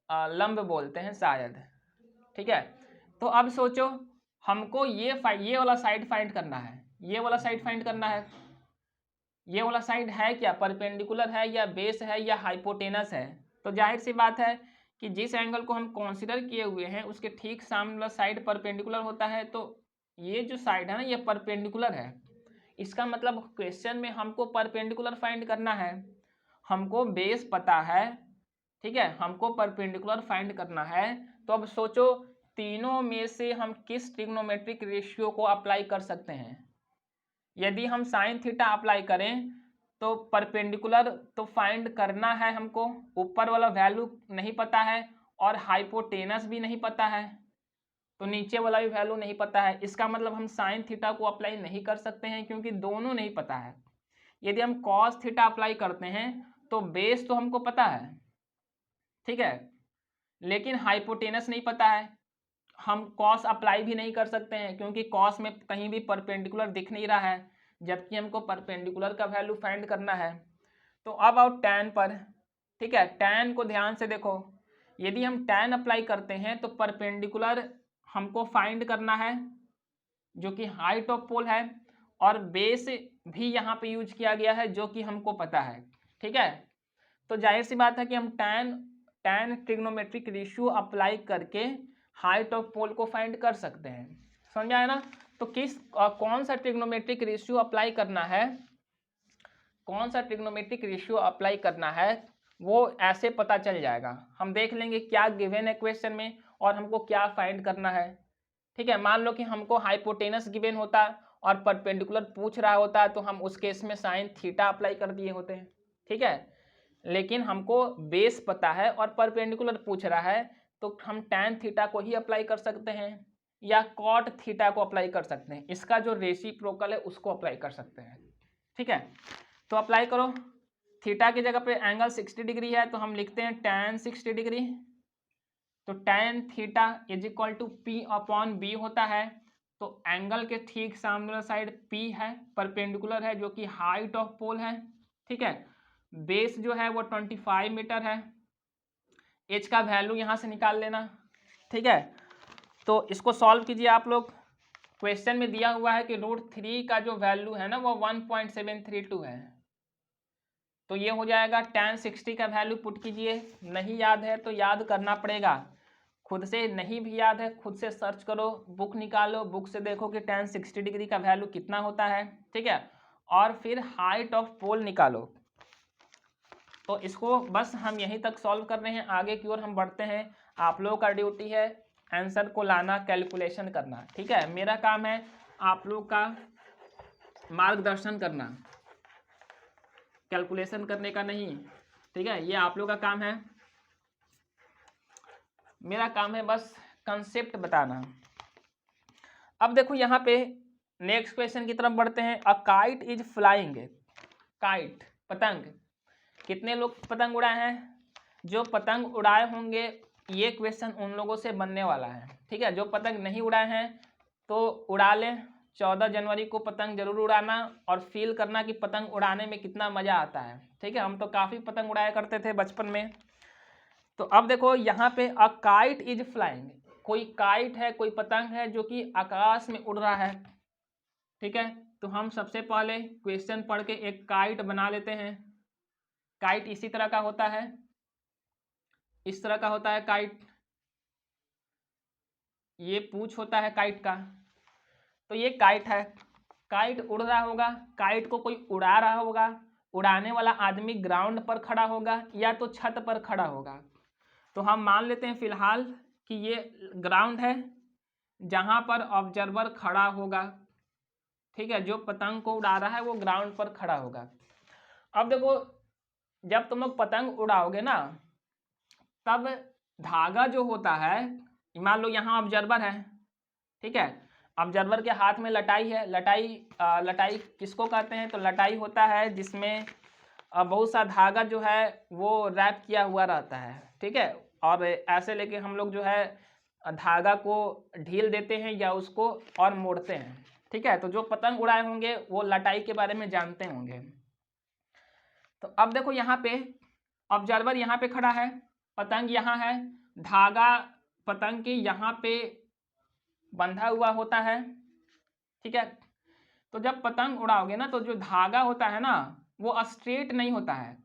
लंब बोलते हैं शायद। ठीक है, तो अब सोचो हमको ये वाला साइड फाइंड करना है, ये वाला साइड फाइंड करना है। ये वाला साइड है क्या, परपेंडिकुलर है या बेस है या हाइपोटेनस है। तो जाहिर सी बात है कि जिस एंगल को हम कंसीडर किए हुए हैं उसके ठीक सामने वाला साइड परपेंडिकुलर होता है, तो ये जो साइड है ना ये परपेंडिकुलर है। इसका मतलब क्वेश्चन में हमको परपेंडिकुलर फाइंड करना है, हमको बेस पता है, ठीक है, हमको परपेंडिकुलर फाइंड करना है। तो अब सोचो तीनों में से हम किस ट्रिग्नोमेट्रिक रेशियो को अप्लाई कर सकते हैं। यदि हम साइन थीटा अप्लाई करें तो परपेंडिकुलर तो फाइंड करना है हमको, ऊपर वाला वैल्यू नहीं पता है और हाइपोटेनस भी नहीं पता है, तो नीचे वाला भी वैल्यू नहीं पता है। इसका मतलब हम साइन थीटा को अप्लाई नहीं कर सकते हैं क्योंकि दोनों नहीं पता है। यदि हम कॉस थीटा अप्लाई करते हैं तो बेस तो हमको पता है, ठीक है, लेकिन हाइपोटेनस नहीं पता है। हम कॉस अप्लाई भी नहीं कर सकते हैं क्योंकि कॉस में कहीं भी परपेंडिकुलर दिख नहीं रहा है, जबकि हमको परपेंडिकुलर का वैल्यू फाइंड करना है। तो अब आओ टैन पर। ठीक है, टैन को ध्यान से देखो, यदि हम टैन अप्लाई करते हैं तो परपेंडिकुलर हमको फाइंड करना है जो कि हाइट ऑफ पोल है, और बेस भी यहाँ पे यूज किया गया है जो कि हमको पता है। ठीक है, तो जाहिर सी बात है कि हम टैन ट्रिग्नोमेट्रिक रेशियो अप्लाई करके हाइट ऑफ पोल को फाइंड कर सकते हैं। समझ आया ना। तो कौन सा ट्रिग्नोमेट्रिक रेशियो अप्लाई करना है, कौन सा ट्रिग्नोमेट्रिक रेशियो अप्लाई करना है वो ऐसे पता चल जाएगा। हम देख लेंगे क्या गिवन है क्वेश्चन में और हमको क्या फाइंड करना है। ठीक है, मान लो कि हमको हाइपोटेनस गिवन होता और परपेंडिकुलर पूछ रहा होता तो हम उस केस में साइन थीटा अप्लाई कर दिए होते हैं। ठीक है, लेकिन हमको बेस पता है और परपेंडिकुलर पूछ रहा है तो हम टैन थीटा को ही अप्लाई कर सकते हैं या कॉट थीटा को अप्लाई कर सकते हैं, इसका जो रेसिप्रोकल है उसको अप्लाई कर सकते हैं। ठीक है, तो अप्लाई करो। थीटा की जगह पे एंगल 60 डिग्री है तो हम लिखते हैं टैन 60 डिग्री, तो tan theta is equal to P upon B होता है। तो एंगल के ठीक सामने वाला साइड पी है, परपेंडिकुलर है जो कि हाइट ऑफ पोल है। ठीक है, बेस जो है वो 25 मीटर है, एच का वैल्यू यहाँ से निकाल लेना। ठीक है, तो इसको सॉल्व कीजिए आप लोग। क्वेश्चन में दिया हुआ है कि √3 का जो वैल्यू है ना वो 1.732 है, तो ये हो जाएगा tan 60 का वैल्यू पुट कीजिए। नहीं याद है तो याद करना पड़ेगा, खुद से नहीं भी याद है खुद से सर्च करो, बुक निकालो, बुक से देखो कि tan 60 डिग्री का वैल्यू कितना होता है। ठीक है, और फिर हाइट ऑफ पोल निकालो। तो इसको बस हम यहीं तक सॉल्व कर रहे हैं, आगे की ओर हम बढ़ते हैं। आप लोगों का ड्यूटी है आंसर को लाना, कैलकुलेशन करना। ठीक है, मेरा काम है आप लोग का मार्गदर्शन करना, कैलकुलेशन करने का नहीं। ठीक है, ये आप लोग का काम है, मेरा काम है बस कंसेप्ट बताना। अब देखो यहाँ पे नेक्स्ट क्वेश्चन की तरफ बढ़ते हैं। अ काइट इज फ्लाइंग, काइट पतंग, कितने लोग पतंग उड़ाए हैं, जो पतंग उड़ाए होंगे ये क्वेश्चन उन लोगों से बनने वाला है, ठीक है। जो पतंग नहीं उड़ाए हैं तो उड़ा लें, 14 जनवरी को पतंग जरूर उड़ाना और फील करना कि पतंग उड़ाने में कितना मज़ा आता है, ठीक है। हम तो काफ़ी पतंग उड़ाया करते थे बचपन में। तो अब देखो यहाँ पे अ काइट इज फ्लाइंग, कोई काइट है, कोई पतंग है जो कि आकाश में उड़ रहा है, ठीक है। तो हम सबसे पहले क्वेश्चन पढ़ के एक काइट बना लेते हैं। काइट इसी तरह का होता है, इस तरह का होता है काइट, ये पूंछ होता है काइट का। तो ये काइट है, काइट उड़ रहा होगा, काइट को कोई उड़ा रहा होगा, उड़ाने वाला आदमी ग्राउंड पर खड़ा होगा या तो छत पर खड़ा होगा। तो हम मान लेते हैं फिलहाल कि ये ग्राउंड है जहां पर ऑब्जर्वर खड़ा होगा, ठीक है। जो पतंग को उड़ा रहा है वो ग्राउंड पर खड़ा होगा। अब देखो जब तुम लोग पतंग उड़ाओगे ना, तब धागा जो होता है, मान लो यहाँ ऑब्जर्वर है, ठीक है। ऑब्जर्वर के हाथ में लटाई है, लटाई किसको कहते हैं, तो लटाई होता है जिसमें बहुत सा धागा जो है वो रैप किया हुआ रहता है, ठीक है। और ऐसे लेके हम लोग जो है धागा को ढील देते हैं या उसको और मोड़ते हैं, ठीक है। तो जो पतंग उड़ाए होंगे वो लटाई के बारे में जानते होंगे। तो अब देखो यहाँ पे ऑब्जर्वर यहाँ पे खड़ा है, पतंग यहाँ है, धागा पतंग के यहाँ पे बंधा हुआ होता है, ठीक है। तो जब पतंग उड़ाओगे ना तो जो धागा होता है ना वो स्ट्रेट नहीं होता है,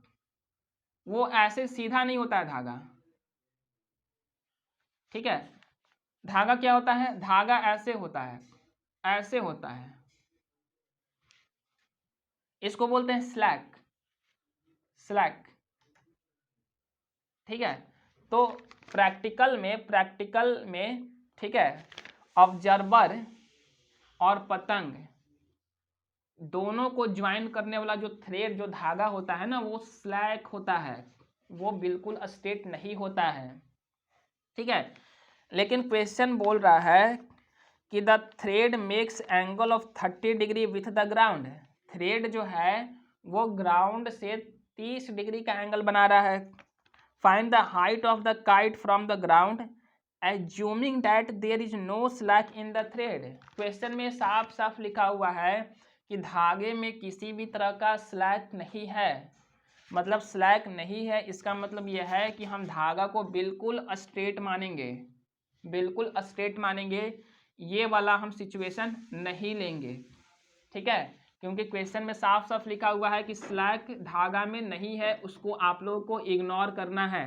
वो ऐसे सीधा नहीं होता है धागा, ठीक है। धागा क्या होता है, धागा ऐसे होता है, ऐसे होता है, इसको बोलते हैं स्लैक, स्लैक, ठीक है। तो प्रैक्टिकल में ठीक है, ऑब्जर्वर और पतंग दोनों को ज्वाइन करने वाला जो थ्रेड, जो धागा होता है ना वो स्लैक होता है, वो बिल्कुल स्ट्रेट नहीं होता है, ठीक है। लेकिन क्वेश्चन बोल रहा है कि the thread makes angle of 30 degree with the ground, thread जो है वो ग्राउंड से 30 डिग्री का एंगल बना रहा है। Find the height of the kite from the ground assuming that there is no slack in the thread. Question में साफ साफ लिखा हुआ है कि धागे में किसी भी तरह का स्लैक नहीं है, मतलब स्लैक नहीं है इसका मतलब यह है कि हम धागा को बिल्कुल स्ट्रेट मानेंगे, बिल्कुल स्ट्रेट मानेंगे, ये वाला हम सिचुएशन नहीं लेंगे, ठीक है। क्योंकि क्वेश्चन में साफ साफ लिखा हुआ है कि स्लैक धागा में नहीं है, उसको आप लोगों को इग्नोर करना है।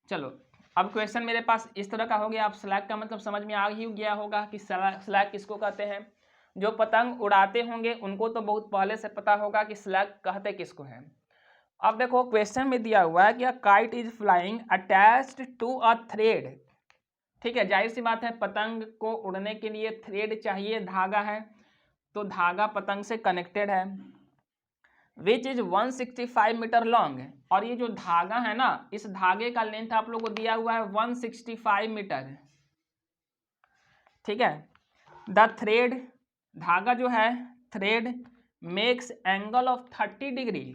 चलो अब क्वेश्चन मेरे पास इस तरह का हो गया, आप स्लैक का मतलब समझ में आ ही गया होगा कि स्लैक किसको कहते हैं। जो पतंग उड़ाते होंगे उनको तो बहुत पहले से पता होगा कि स्लैक कहते किसको हैं। अब देखो क्वेश्चन में दिया हुआ है कि a kite is flying attached to a thread, ठीक है। जाहिर सी बात है पतंग को उड़ने के लिए थ्रेड चाहिए, धागा है, तो धागा पतंग से कनेक्टेड है, विच इज 165 मीटर लॉन्ग, और ये जो धागा है ना इस धागे का लेंथ आप लोगों को दिया हुआ है 165 मीटर, ठीक है। द थ्रेड, धागा जो है thread makes angle of 30 degree,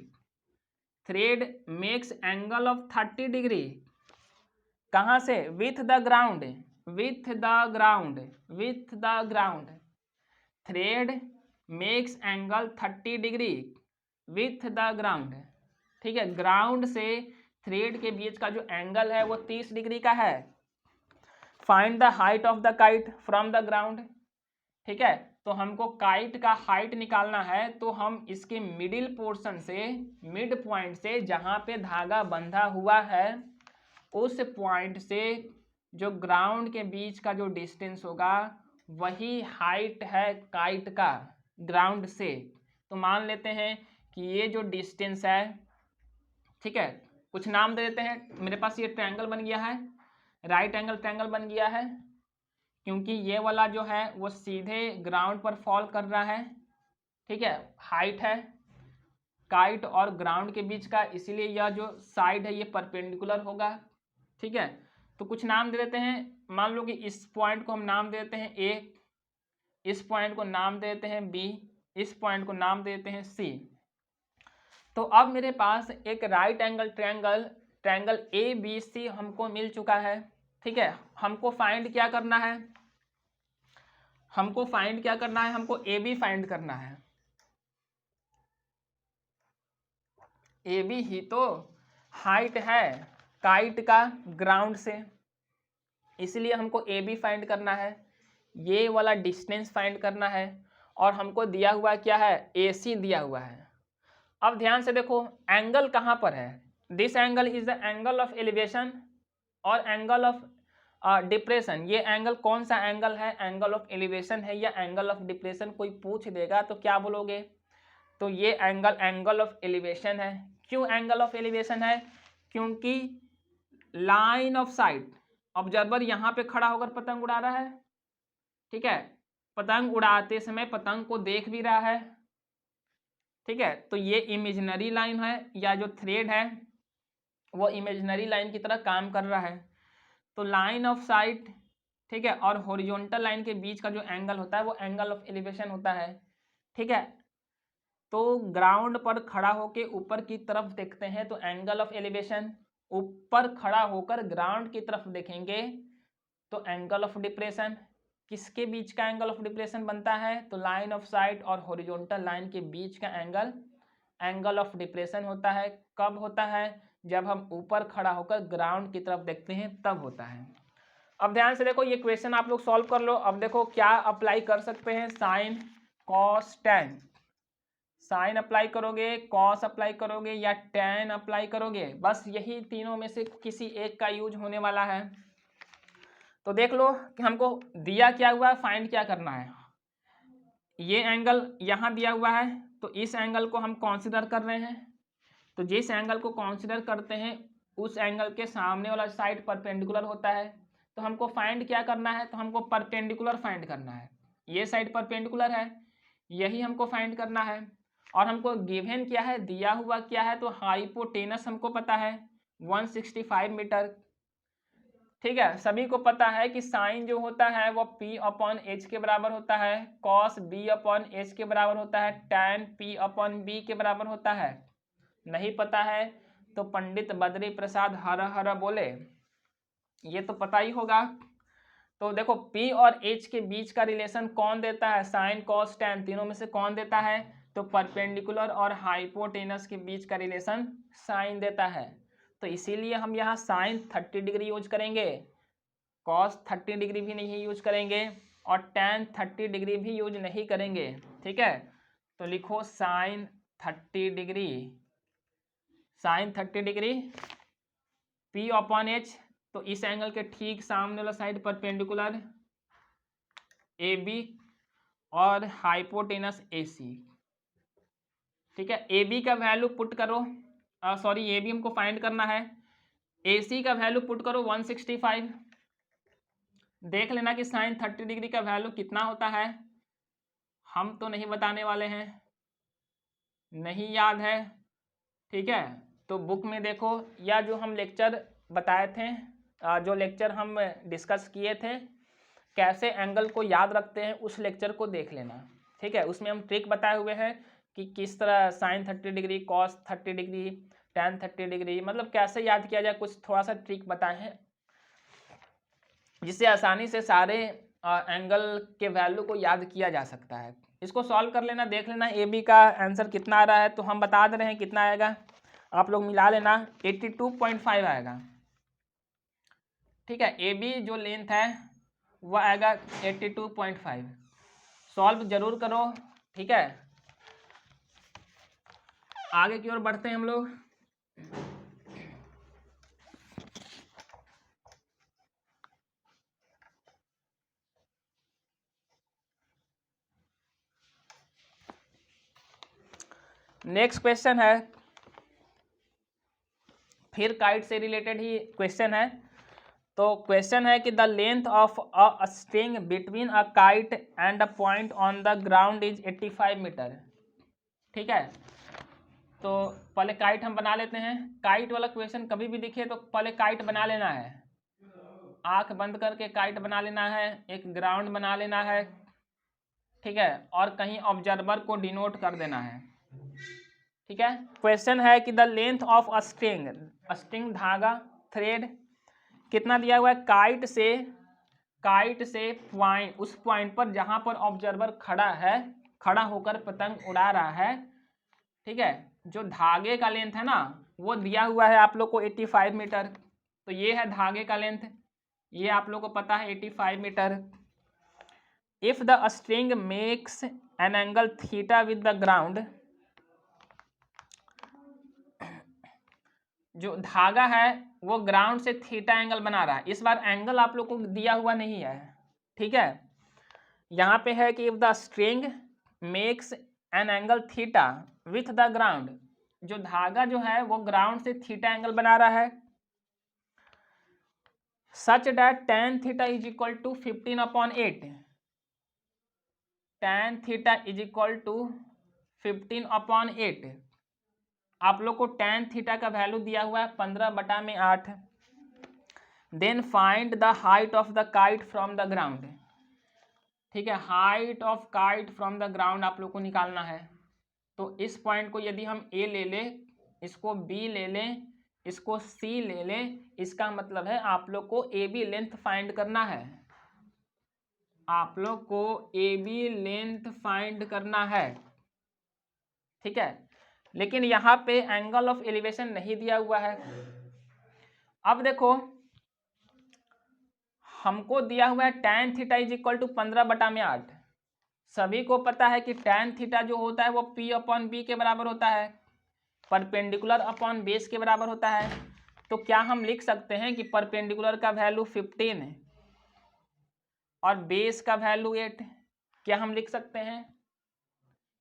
thread makes angle of 30 degree कहाँ से, with the ground, with the ground, with the ground, thread makes angle 30 degree with the ground, ठीक है। ग्राउंड से थ्रेड के बीच का जो एंगल है वो 30 डिग्री का है। Find the height of the kite from the ground, ठीक है। तो हमको काइट का हाइट निकालना है, तो हम इसके मिडिल पोर्शन से, मिड पॉइंट से, जहां पे धागा बंधा हुआ है उस पॉइंट से जो ग्राउंड के बीच का जो डिस्टेंस होगा वही हाइट है काइट का ग्राउंड से। तो मान लेते हैं कि ये जो डिस्टेंस है, ठीक है, कुछ नाम दे देते हैं। मेरे पास ये ट्रायंगल बन गया है, राइट एंगल ट्रायंगल बन गया है, क्योंकि ये वाला जो है वो सीधे ग्राउंड पर फॉल कर रहा है, ठीक है। हाइट है काइट और ग्राउंड के बीच का, इसीलिए यह जो साइड है ये परपेंडिकुलर होगा, ठीक है। तो कुछ नाम दे देते हैं, मान लो कि इस पॉइंट को हम नाम देते हैं ए, इस पॉइंट को नाम देते हैं बी, इस पॉइंट को नाम देते हैं सी। तो अब मेरे पास एक right angle triangle triangle A B C हमको मिल चुका है। ठीक है, हमको फाइंड क्या करना है, हमको ए बी फाइंड करना है। ए बी ही तो हाइट है काइट का ग्राउंड से, इसलिए हमको ए बी फाइंड करना है, ये वाला डिस्टेंस फाइंड करना है, और हमको दिया हुआ क्या है, ए सी दिया हुआ है। अब ध्यान से देखो एंगल कहाँ पर है, this angle is the angle of elevation और एंगल ऑफ डिप्रेशन। ये एंगल कौन सा एंगल है, एंगल ऑफ एलिवेशन है या एंगल ऑफ डिप्रेशन, कोई पूछ देगा तो क्या बोलोगे, तो ये एंगल ऑफ एलिवेशन है। क्यों एंगल ऑफ एलिवेशन है, क्योंकि लाइन ऑफ साइट, ऑब्जर्वर यहाँ पे खड़ा होकर पतंग उड़ा रहा है। ठीक है, पतंग उड़ाते समय पतंग को देख भी रहा है। ठीक है, तो ये इमेजिनरी लाइन है या जो थ्रेड है वो इमेजिनरी लाइन की तरह काम कर रहा है। तो लाइन ऑफ साइट, ठीक है, और हॉरिजॉन्टल लाइन के बीच का जो एंगल होता है वो एंगल ऑफ एलिवेशन होता है। ठीक है, तो ग्राउंड पर खड़ा होके ऊपर की तरफ देखते हैं तो एंगल ऑफ एलिवेशन, ऊपर खड़ा होकर ग्राउंड की तरफ देखेंगे तो एंगल ऑफ डिप्रेशन। किसके बीच का एंगल ऑफ डिप्रेशन बनता है, तो लाइन ऑफ साइट और हॉरिजॉन्टल लाइन के बीच का एंगल ऑफ डिप्रेशन होता है। कब होता है, जब हम ऊपर खड़ा होकर ग्राउंड की तरफ देखते हैं तब होता है। अब ध्यान से देखो ये क्वेश्चन आप लोग सॉल्व कर लो। अब देखो क्या अप्लाई कर सकते हैं, sine cos tan, sine apply करोगे, कॉस अप्लाई करोगे या टैन अप्लाई करोगे, बस यही तीनों में से किसी एक का यूज होने वाला है। तो देख लो कि हमको दिया क्या हुआ है, फाइंड क्या करना है। ये एंगल यहाँ दिया हुआ है तो इस एंगल को हम कंसीडर कर रहे हैं, तो जिस एंगल को कंसीडर करते हैं उस एंगल के सामने वाला साइड परपेंडिकुलर होता है। तो हमको फाइंड क्या करना है, तो हमको परपेंडिकुलर फाइंड करना है। ये साइड परपेंडिकुलर है, यही हमको फाइंड करना है। और हमको गिवन क्या है, दिया हुआ क्या है, तो हाइपोटेनस हमको पता है 165 मीटर। ठीक है, सभी को पता है कि साइन जो होता है वो P अपॉन एच के बराबर होता है, कॉस B अपॉन एच के बराबर होता है, टैन P अपॉन B के बराबर होता है। नहीं पता है तो पंडित बद्री प्रसाद हर हर बोले, ये तो पता ही होगा। तो देखो P और H के बीच का रिलेशन कौन देता है, साइन कॉस टैन, तीनों में से कौन देता है, तो परपेंडिकुलर और हाइपोटेनस के बीच का रिलेशन साइन देता है। तो इसीलिए हम यहाँ साइन 30 डिग्री यूज करेंगे, कॉस 30 डिग्री भी नहीं यूज करेंगे और टैन 30 डिग्री भी यूज नहीं करेंगे। ठीक है, तो लिखो sine 30 degree, sine 30 degree P upon H, तो इस एंगल के ठीक सामने वाला साइड परपेंडिकुलर AB और हाइपोटेनस AC। ठीक है, AB का वैल्यू पुट करो, सॉरी AB हमको फाइंड करना है, AC का वैल्यू पुट करो 165। देख लेना कि साइन 30 डिग्री का वैल्यू कितना होता है, हम तो नहीं बताने वाले हैं, नहीं याद है। ठीक है, तो बुक में देखो या जो हम लेक्चर बताए थे, जो लेक्चर हम डिस्कस किए थे कैसे एंगल को याद रखते हैं, उस लेक्चर को देख लेना। ठीक है, उसमें हम ट्रिक बताए हुए हैं कि किस तरह sine 30 degree, cos 30 degree, tan 30 degree, मतलब कैसे याद किया जाए, कुछ थोड़ा सा ट्रिक बताए हैं जिससे आसानी से सारे एंगल के वैल्यू को याद किया जा सकता है। इसको सॉल्व कर लेना, देख लेना ए बी का आंसर कितना आ रहा है, तो हम बता दे रहे हैं कितना आएगा, आप लोग मिला लेना, 82.5 आएगा। ठीक है, ए बी जो लेंथ है वह आएगा 82.5। सॉल्व जरूर करो। ठीक है, आगे की ओर बढ़ते हैं हम लोग। नेक्स्ट क्वेश्चन है, फिर काइट से रिलेटेड ही क्वेश्चन है। तो क्वेश्चन है कि the length of a string between a kite and a point on the ground is 85 metre. ठीक है, तो पहले काइट हम बना लेते हैं। काइट वाला क्वेश्चन कभी भी दिखे तो पहले काइट बना लेना है, आंख बंद करके काइट बना लेना है, एक ग्राउंड बना लेना है। ठीक है, और कहीं ऑब्जर्वर को डिनोट कर देना है। ठीक है। क्वेश्चन है कि the length of a string, string धागा, थ्रेड कितना दिया हुआ है, काइट से पॉइंट, उस पॉइंट पर जहां पर ऑब्जर्वर खड़ा होकर पतंग उड़ा रहा है, ठीक है। जो धागे का लेंथ है ना वो दिया हुआ है आप लोग को 85 मीटर। तो ये है धागे का लेंथ, ये आप लोग को पता है 85 metre. If the string makes an angle theta with the ground, जो धागा है वो ग्राउंड से थीटा एंगल बना रहा है। इस बार एंगल आप लोग को दिया हुआ नहीं है, ठीक है। यहाँ पे है कि if the string makes an angle theta with the ground, जो धागा जो है वो ग्राउंड से थीटा एंगल बना रहा है, such that tan theta is equal to 15/8, tan theta is equal to 15/8। आप लोग को tan थीटा का वैल्यू दिया हुआ है 15/8। Then find the height of the kite from the ground, ठीक है। Height of kite from the ground आप लोग को निकालना है। तो इस पॉइंट को यदि हम A ले लें, इसको B ले लें, इसको C ले लें, इसका मतलब है आप लोग को AB लेंथ फाइंड करना है, आप लोग को AB लेंथ फाइंड करना है, ठीक है। लेकिन यहाँ पे एंगल ऑफ एलिवेशन नहीं दिया हुआ है। अब देखो हमको दिया हुआ है tan theta is equal to 15/8। सभी को पता है कि tan थीटा जो होता है वो P/B के बराबर होता है, परपेंडिकुलर अपॉन बेस के बराबर होता है। तो क्या हम लिख सकते हैं कि परपेंडिकुलर का वैल्यू 15 और बेस का वैल्यू 8, क्या हम लिख सकते हैं?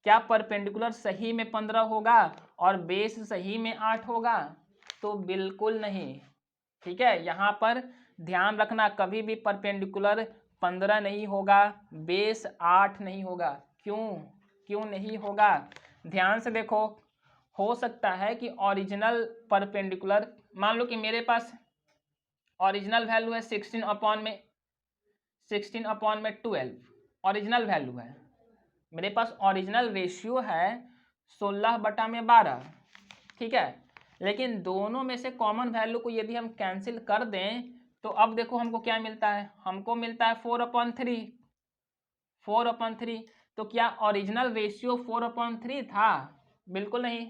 क्या परपेंडिकुलर सही में 15 होगा और बेस सही में 8 होगा? तो बिल्कुल नहीं, ठीक है। यहाँ पर ध्यान रखना, कभी भी परपेंडिकुलर 15 नहीं होगा, बेस 8 नहीं होगा। क्यों नहीं होगा? ध्यान से देखो, हो सकता है कि ओरिजिनल परपेंडिकुलर, मान लो कि मेरे पास ओरिजिनल वैल्यू है 16/12 ओरिजिनल वैल्यू है, मेरे पास ओरिजिनल रेशियो है 16/12, ठीक है। लेकिन दोनों में से कॉमन वैल्यू को यदि हम कैंसिल कर दें तो अब देखो हमको क्या मिलता है, हमको मिलता है 4/3। तो क्या ओरिजिनल रेशियो 4/3 था? बिल्कुल नहीं,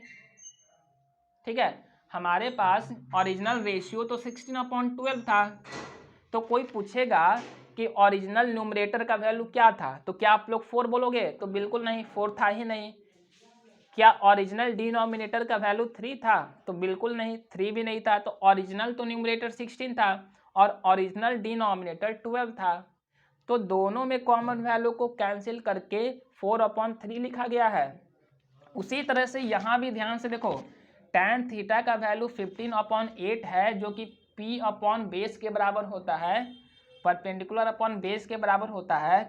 ठीक है। हमारे पास ओरिजिनल रेशियो तो 16/12 था। तो कोई पूछेगा कि ओरिजिनल न्यूमरेटर का वैल्यू क्या था, तो क्या आप लोग 4 बोलोगे? तो बिल्कुल नहीं, 4 था ही नहीं। क्या ओरिजिनल डिनोमिनेटर का वैल्यू 3 था? तो बिल्कुल नहीं, 3 भी नहीं था। तो ओरिजिनल तो न्यूमरेटर 16 था और ओरिजिनल डिनोमिनेटर 12 था। तो दोनों में कॉमन वैल्यू को कैंसिल करके 4/3 लिखा गया है। उसी तरह से यहाँ भी ध्यान से देखो, tan थीटा का वैल्यू 15/8 है, जो कि P/बेस के बराबर होता है, परपेंडिकुलर अपॉन बेस के बराबर होता है।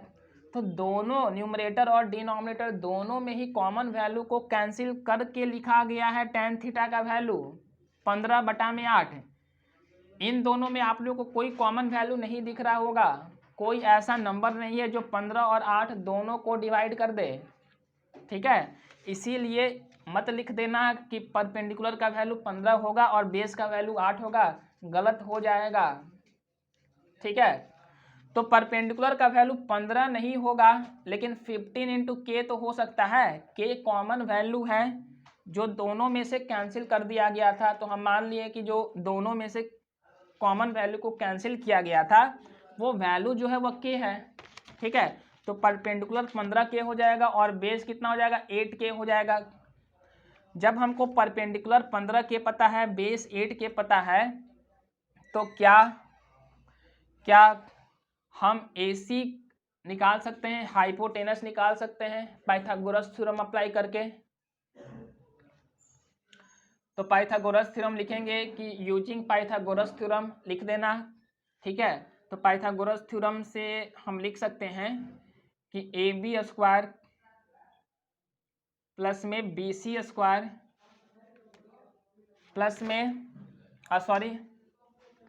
तो दोनों न्यूमरेटर और डिनोमिनेटर दोनों में ही कॉमन वैल्यू को कैंसिल करके लिखा गया है tan थीटा का वैल्यू 15/8। इन दोनों में आप लोगों को कोई कॉमन वैल्यू नहीं दिख रहा होगा, कोई ऐसा नंबर नहीं है जो 15 और 8 दोनों को डिवाइड कर दे, ठीक है। इसीलिए मत लिख देना कि परपेंडिकुलर का वैल्यू 15 होगा और बेस का वैल्यू 8 होगा, गलत हो जाएगा, ठीक है। तो परपेंडिकुलर का वैल्यू 15 नहीं होगा, लेकिन 15 × k तो हो सकता है। k कॉमन वैल्यू है जो दोनों में से कैंसिल कर दिया गया था। तो हम मान लिए कि जो दोनों में से कॉमन वैल्यू को कैंसिल किया गया था वो वैल्यू जो है वह k है, ठीक है। तो परपेंडिकुलर 15k हो जाएगा और बेस कितना हो जाएगा, 8k हो जाएगा। जब हमको परपेंडिकुलर 15k पता है, बेस 8k पता है, तो क्या हम AC निकाल सकते हैं, हाइपोटेनस निकाल सकते हैं पाइथागोरस थ्योरम अप्लाई करके? तो पाइथागोरस थ्योरम लिखेंगे कि यूजिंग पाइथागोरस थ्योरम लिख देना, ठीक है। तो पाइथागोरस थ्योरम से हम लिख सकते हैं कि AB² प्लस में BC² प्लस में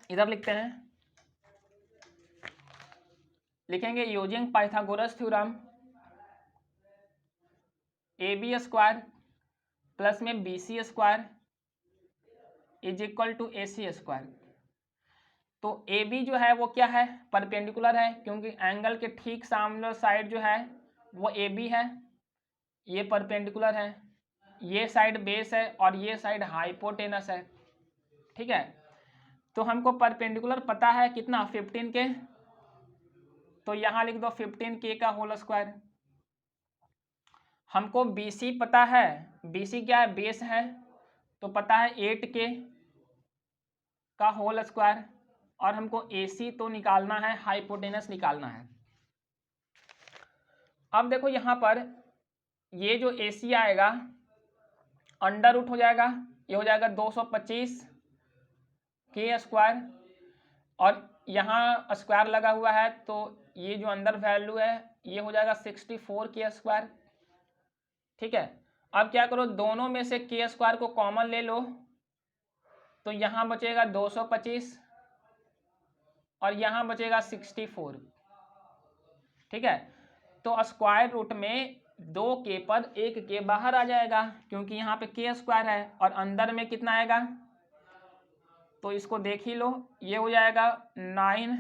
इधर लिखते हैं, लिखेंगे using Pythagoras theorem AB² plus में BC square is equal to AC square. तो AB जो है वो क्या है, परपेंडिकुलर है, क्योंकि एंगल के ठीक सामने साइड जो है वो AB है, ये परपेंडिकुलर है, ये साइड बेस है और ये साइड हाइपोटेनस है। ठीक है, तो हमको परपेंडिकुलर पता है कितना, 15K, तो यहाँ लिख दो 15K का होल स्क्वायर। हमको BC पता है, BC क्या है, बेस है, तो पता है 8K का होल स्क्वायर, और हमको AC तो निकालना है, हाइपोटेनस निकालना है। अब देखो यहाँ पर ये जो AC आएगा अंडर रूट हो जाएगा, ये हो जाएगा 225K स्क्वायर, और यहाँ स्क्वायर लगा हुआ है तो ये जो अंदर वैल्यू है ये हो जाएगा 64K स्क्वायर। ठीक है, अब क्या करो, दोनों में से K स्क्वायर को कॉमन ले लो, तो यहाँ बचेगा 225 और यहाँ बचेगा 64। ठीक है, तो स्क्वायर रूट में 2K पर 1K बाहर आ जाएगा, क्योंकि यहाँ पे K स्क्वायर है, और अंदर में कितना आएगा, तो इसको देख ही लो, ये हो जाएगा 9,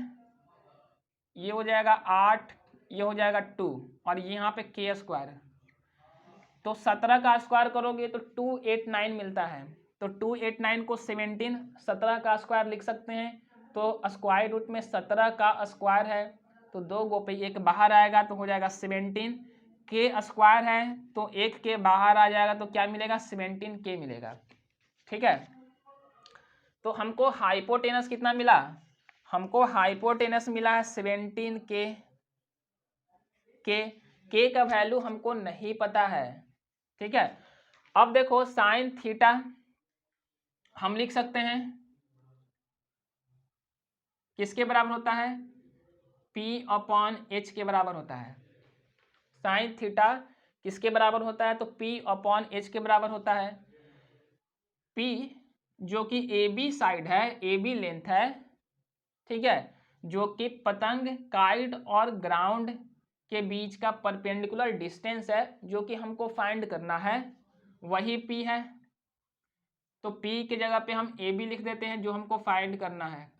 ये हो जाएगा 8, ये हो जाएगा 2, और यहाँ पे K स्क्वायर, तो 17 का स्क्वायर करोगे तो 289 मिलता है। तो 289 को 17 17 का स्क्वायर लिख सकते हैं, तो स्क्वायर रूट में 17 का स्क्वायर है, तो 2 गो पे 1 बाहर आएगा तो हो जाएगा 17। K स्क्वायर है तो 1K बाहर आ जाएगा, तो क्या मिलेगा, 17K मिलेगा। ठीक है, तो हमको हाइपोटेनस कितना मिला, हमको हाइपोटेनस मिला है 17K। K का वैल्यू हमको नहीं पता है। ठीक है, अब देखो साइन थीटा हम लिख सकते हैं किसके बराबर होता है, P/H के बराबर होता है। साइन थीटा किसके बराबर होता है, तो P/H के बराबर होता है। P जो कि AB साइड है, AB लेंथ है, ठीक है, जो कि पतंग, काइट और ग्राउंड के बीच का परपेंडिकुलर डिस्टेंस है, जो कि हमको फाइंड करना है, वही P है। तो P की जगह पे हम AB लिख देते हैं जो हमको फाइंड करना है।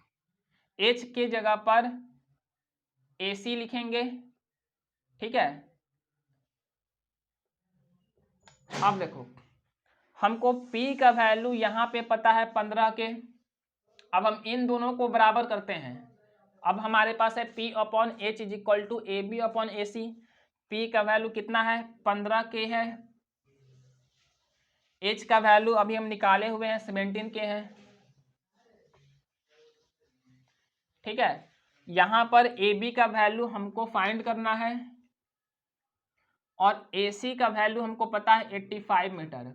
H के जगह पर AC लिखेंगे। ठीक है, अब देखो हमको P का वैल्यू यहाँ पे पता है 15K। अब हम इन दोनों को बराबर करते हैं। अब हमारे पास है P/H is equal to AB/AC। P का वैल्यू कितना है, 15K है। H का वैल्यू अभी हम निकाले हुए हैं, 17K है। ठीक है, यहाँ पर AB का वैल्यू हमको फाइंड करना है, और AC का वैल्यू हमको पता है 85 मीटर।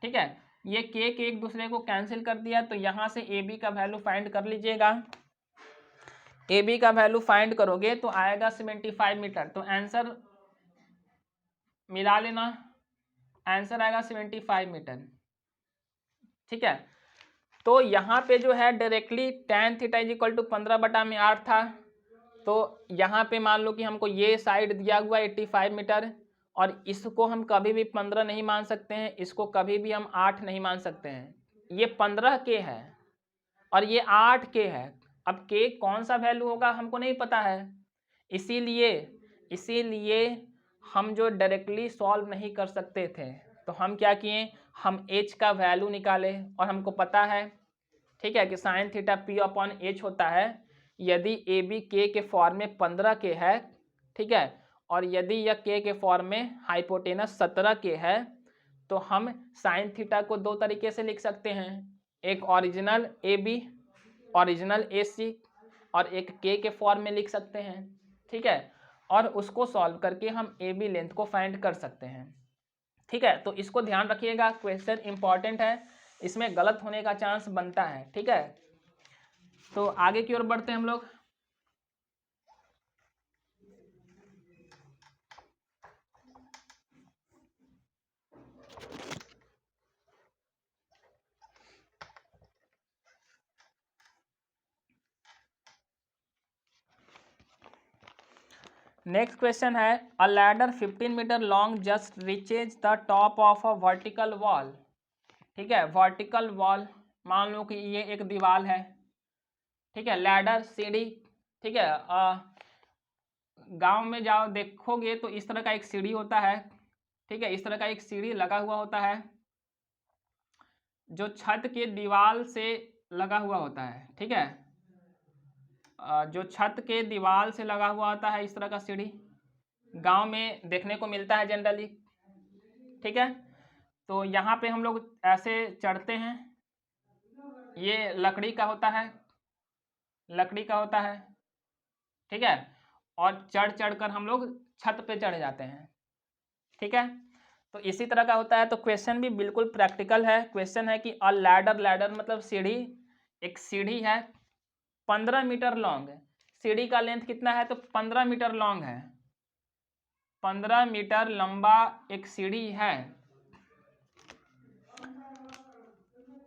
ठीक है, ये K के एक दूसरे को कैंसिल कर दिया, तो यहाँ से AB का वैल्यू फाइंड कर लीजिएगा। AB का वैल्यू फाइंड करोगे तो आएगा 75 मीटर, तो आंसर मिला लेना, आंसर आएगा 75 मीटर। ठीक है, तो यहाँ पे जो है directly tan theta is equal to 15/8 था, तो यहाँ पे मान लो कि हमको ये साइड दिया हुआ 85 मीटर, और इसको हम कभी भी 15 नहीं मान सकते हैं, इसको कभी भी हम 8 नहीं मान सकते हैं। ये 15K है और ये 8K है। अब K कौन सा वैल्यू होगा हमको नहीं पता है, इसीलिए हम जो डायरेक्टली सॉल्व नहीं कर सकते थे, तो हम क्या किए, हम H का वैल्यू निकाले, और हमको पता है, ठीक है, कि साइन थीटा P/H होता है यदि AB K के फॉर्म में 15K है, ठीक है, और यदि यह K के फॉर्म में हाइपोटेनस 17K है, तो हम साइन थीटा को दो तरीके से लिख सकते हैं, एक ओरिजिनल AB, ओरिजिनल AC, और एक K के फॉर्म में लिख सकते हैं। ठीक है, और उसको सॉल्व करके हम AB लेंथ को फाइंड कर सकते हैं। ठीक है, तो इसको ध्यान रखिएगा, क्वेश्चन इंपॉर्टेंट है, इसमें गलत होने का चांस बनता है। ठीक है, तो आगे की ओर बढ़ते हैं हम लोग। नेक्स्ट क्वेश्चन है a ladder 15 metre long just reaches the top of a vertical wall. ठीक है, वर्टिकल वॉल मान लो कि ये एक दीवार है, ठीक है, लैडर सीढ़ी, ठीक है, गांव में जाओ देखोगे तो इस तरह का एक सीढ़ी होता है, ठीक है, इस तरह का एक सीढ़ी लगा हुआ होता है जो छत के दीवार से लगा हुआ होता है, ठीक है, जो छत के दीवार से लगा हुआ होता है इस तरह का सीढ़ी गांव में देखने को मिलता है जनरली, ठीक है। तो यहाँ पे हम लोग ऐसे चढ़ते हैं, ये लकड़ी का होता है, लकड़ी का होता है, ठीक है, और चढ़ चढ़ कर हम लोग छत पे चढ़ जाते हैं, ठीक है। तो इसी तरह का होता है। तो क्वेश्चन भी बिल्कुल प्रैक्टिकल है। क्वेश्चन है कि अ लैडर, लैडर मतलब सीढ़ी, एक सीढ़ी है 15 मीटर लॉन्ग, सीढ़ी का लेंथ कितना है तो 15 मीटर लॉन्ग है, 15 मीटर लंबा एक सीढ़ी है,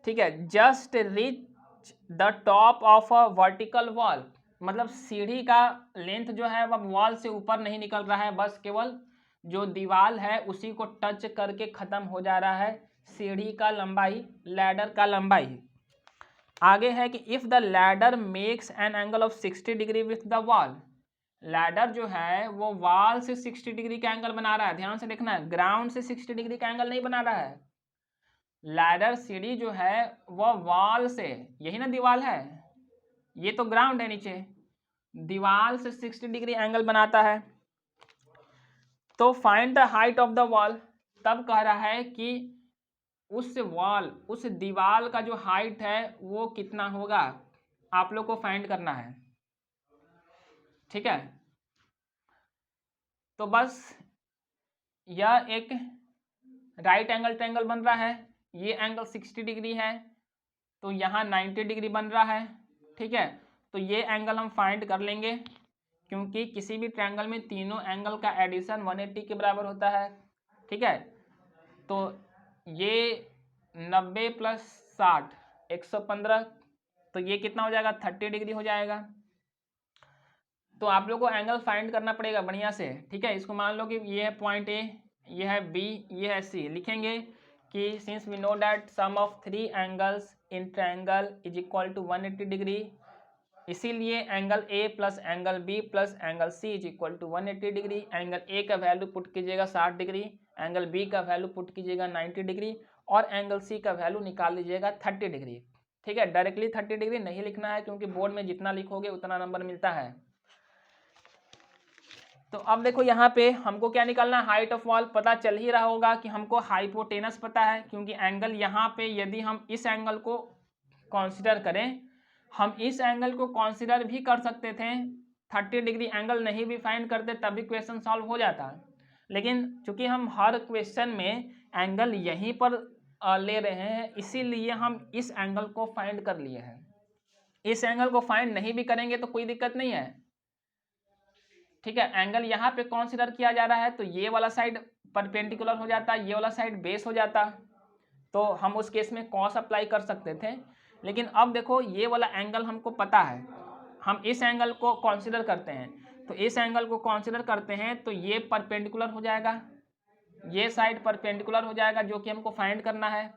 ठीक है। Just reach the top of a vertical wall, मतलब सीढ़ी का लेंथ जो है वह वॉल से ऊपर नहीं निकल रहा है, बस केवल जो दीवार है उसी को टच करके खत्म हो जा रहा है सीढ़ी का लंबाई, लैडर का लंबाई। आगे है कि if the ladder makes an angle of 60 degree with the wall, ladder जो है वो वॉल से 60 डिग्री का एंगल बना रहा है, ध्यान से देखना है, ग्राउंड से 60 डिग्री का एंगल नहीं बना रहा है। लैडर सीढ़ी जो है वह वॉल से, यही ना दीवार है, ये तो ग्राउंड है नीचे, दीवार से 60 डिग्री एंगल बनाता है। तो find the height of the wall, तब कह रहा है कि उस वॉल, उस दीवार का जो हाइट है वो कितना होगा, आप लोग को फाइंड करना है, ठीक है। तो बस यह एक राइट एंगल ट्रायंगल बन रहा है, ये एंगल 60 डिग्री है तो यहाँ 90 डिग्री बन रहा है, ठीक है। तो ये एंगल हम फाइंड कर लेंगे क्योंकि किसी भी ट्रायंगल में तीनों एंगल का एडिशन 180 के बराबर होता है, ठीक है। तो ये 90 प्लस 60 115, तो ये कितना हो जाएगा 30 डिग्री हो जाएगा। तो आप लोग को एंगल फाइंड करना पड़ेगा बढ़िया से, ठीक है। इसको मान लो कि ये है पॉइंट ए, ये है बी, ये है सी, लिखेंगे कि since we know that sum of 3 angles in triangle is equal to 180 degree, इसीलिए angle A plus angle B plus angle C is equal to 180 degree. Angle A का value put कीजिएगा 60 degree, angle B का value put कीजिएगा 90 degree और angle C का value निकाल लीजिएगा 30 degree, ठीक है। डायरेक्टली 30 डिग्री नहीं लिखना है क्योंकि बोर्ड में जितना लिखोगे उतना नंबर मिलता है। तो अब देखो यहाँ पे हमको क्या निकालना है, हाइट ऑफ वॉल। पता चल ही रहा होगा कि हमको हाइपोटेनस पता है क्योंकि एंगल यहाँ पे यदि हम इस एंगल को कंसीडर करें, हम इस एंगल को कंसीडर भी कर सकते थे, 30 डिग्री एंगल नहीं भी फाइंड करते तब भी क्वेश्चन सॉल्व हो जाता। लेकिन चूंकि हम हर क्वेश्चन में एंगल यहीं पर ले रहे हैं इसीलिए हम इस एंगल को फाइंड कर लिए हैं। इस एंगल को फाइंड नहीं भी करेंगे तो कोई दिक्कत नहीं है, ठीक है। एंगल यहाँ पे कंसीडर किया जा रहा है तो ये वाला साइड परपेंडिकुलर हो जाता, ये वाला साइड बेस हो जाता, तो हम उस केस में कॉस अप्लाई कर सकते थे। लेकिन अब देखो ये वाला एंगल हमको पता है, हम इस एंगल को कंसीडर करते हैं, तो इस एंगल को कंसीडर करते हैं तो ये परपेंडिकुलर हो जाएगा, ये साइड परपेंडिकुलर हो जाएगा जो कि हमको फाइंड करना है।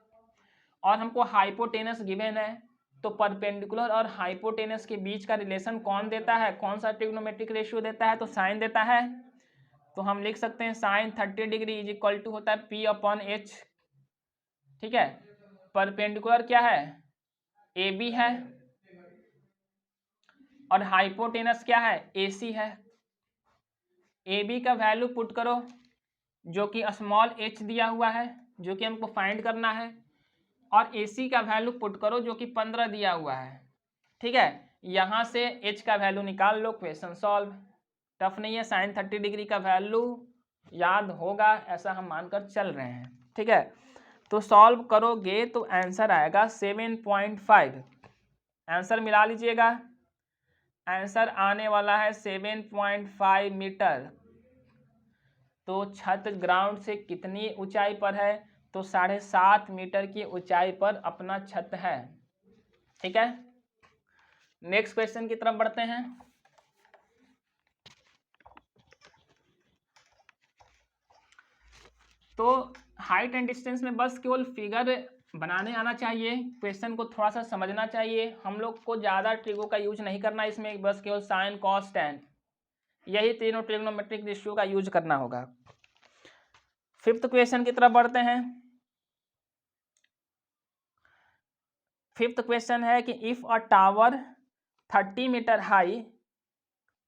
और हमको हाइपोटेनस गिवन है तो परपेंडिकुलर और हाइपोटेनस के बीच का रिलेशन कौन देता है, कौन सा ट्रिग्नोमेट्रिक रेशियो देता है, तो साइन देता है। तो हम लिख सकते हैं sine 30 degree is equal to होता है पी अपॉन एच, ठीक है। परपेंडिकुलर क्या है, ए बी है और हाइपोटेनस क्या है, ए सी है। ए बी का वैल्यू पुट करो जो कि स्मॉल एच दिया हुआ है जो कि हमको फाइंड करना है, और ए सी का वैल्यू पुट करो जो कि 15 दिया हुआ है, ठीक है। यहाँ से एच का वैल्यू निकाल लो, क्वेश्चन सॉल्व। टफ नहीं है, साइन 30 डिग्री का वैल्यू याद होगा ऐसा हम मानकर चल रहे हैं, ठीक है। तो सॉल्व करोगे तो आंसर आएगा 7.5, आंसर मिला लीजिएगा। आंसर आने वाला है 7.5 मीटर। तो छत ग्राउंड से कितनी ऊंचाई पर है, तो 7.5 मीटर की ऊंचाई पर अपना छत है, ठीक है। नेक्स्ट क्वेश्चन की तरफ बढ़ते हैं। तो हाइट एंड डिस्टेंस में बस केवल फिगर बनाने आना चाहिए, क्वेश्चन को थोड़ा सा समझना चाहिए। हम लोग को ज़्यादा ट्रिगो का यूज नहीं करना इसमें, बस केवल साइन कॉस टैन यही तीनों ट्रिग्नोमेट्रिक रेशियो का यूज करना होगा। फिफ्थ क्वेश्चन की तरफ बढ़ते हैं। फिफ्थ क्वेश्चन है कि if a tower 30 metre high,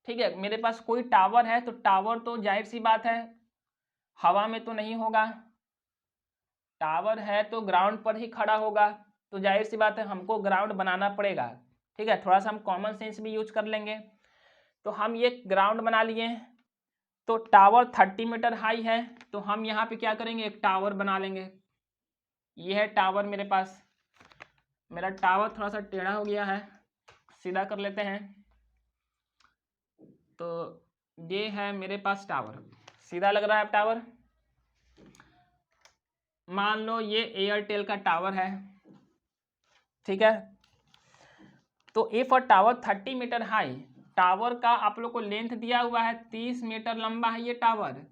ठीक है, मेरे पास कोई टावर है, तो टावर तो जाहिर सी बात है हवा में तो नहीं होगा, टावर है तो ग्राउंड पर ही खड़ा होगा, तो जाहिर सी बात है हमको ग्राउंड बनाना पड़ेगा। ठीक है, थोड़ा सा हम कॉमन सेंस भी यूज कर लेंगे। तो हम ये ग्राउंड बना लिए, तो टावर 30 मीटर हाई है, तो हम यहाँ पे क्या करेंगे, एक टावर बना लेंगे। ये है टावर मेरे पास, मेरा टावर थोड़ा सा टेढ़ा हो गया है, सीधा कर लेते हैं। तो ये है मेरे पास टावर, सीधा लग रहा है टावर। मान लो ये एयरटेल का टावर है, ठीक है। तो if a tower 30 metre high, tower का आप लोग को लेंथ दिया हुआ है 30 मीटर लंबा है ये टावर,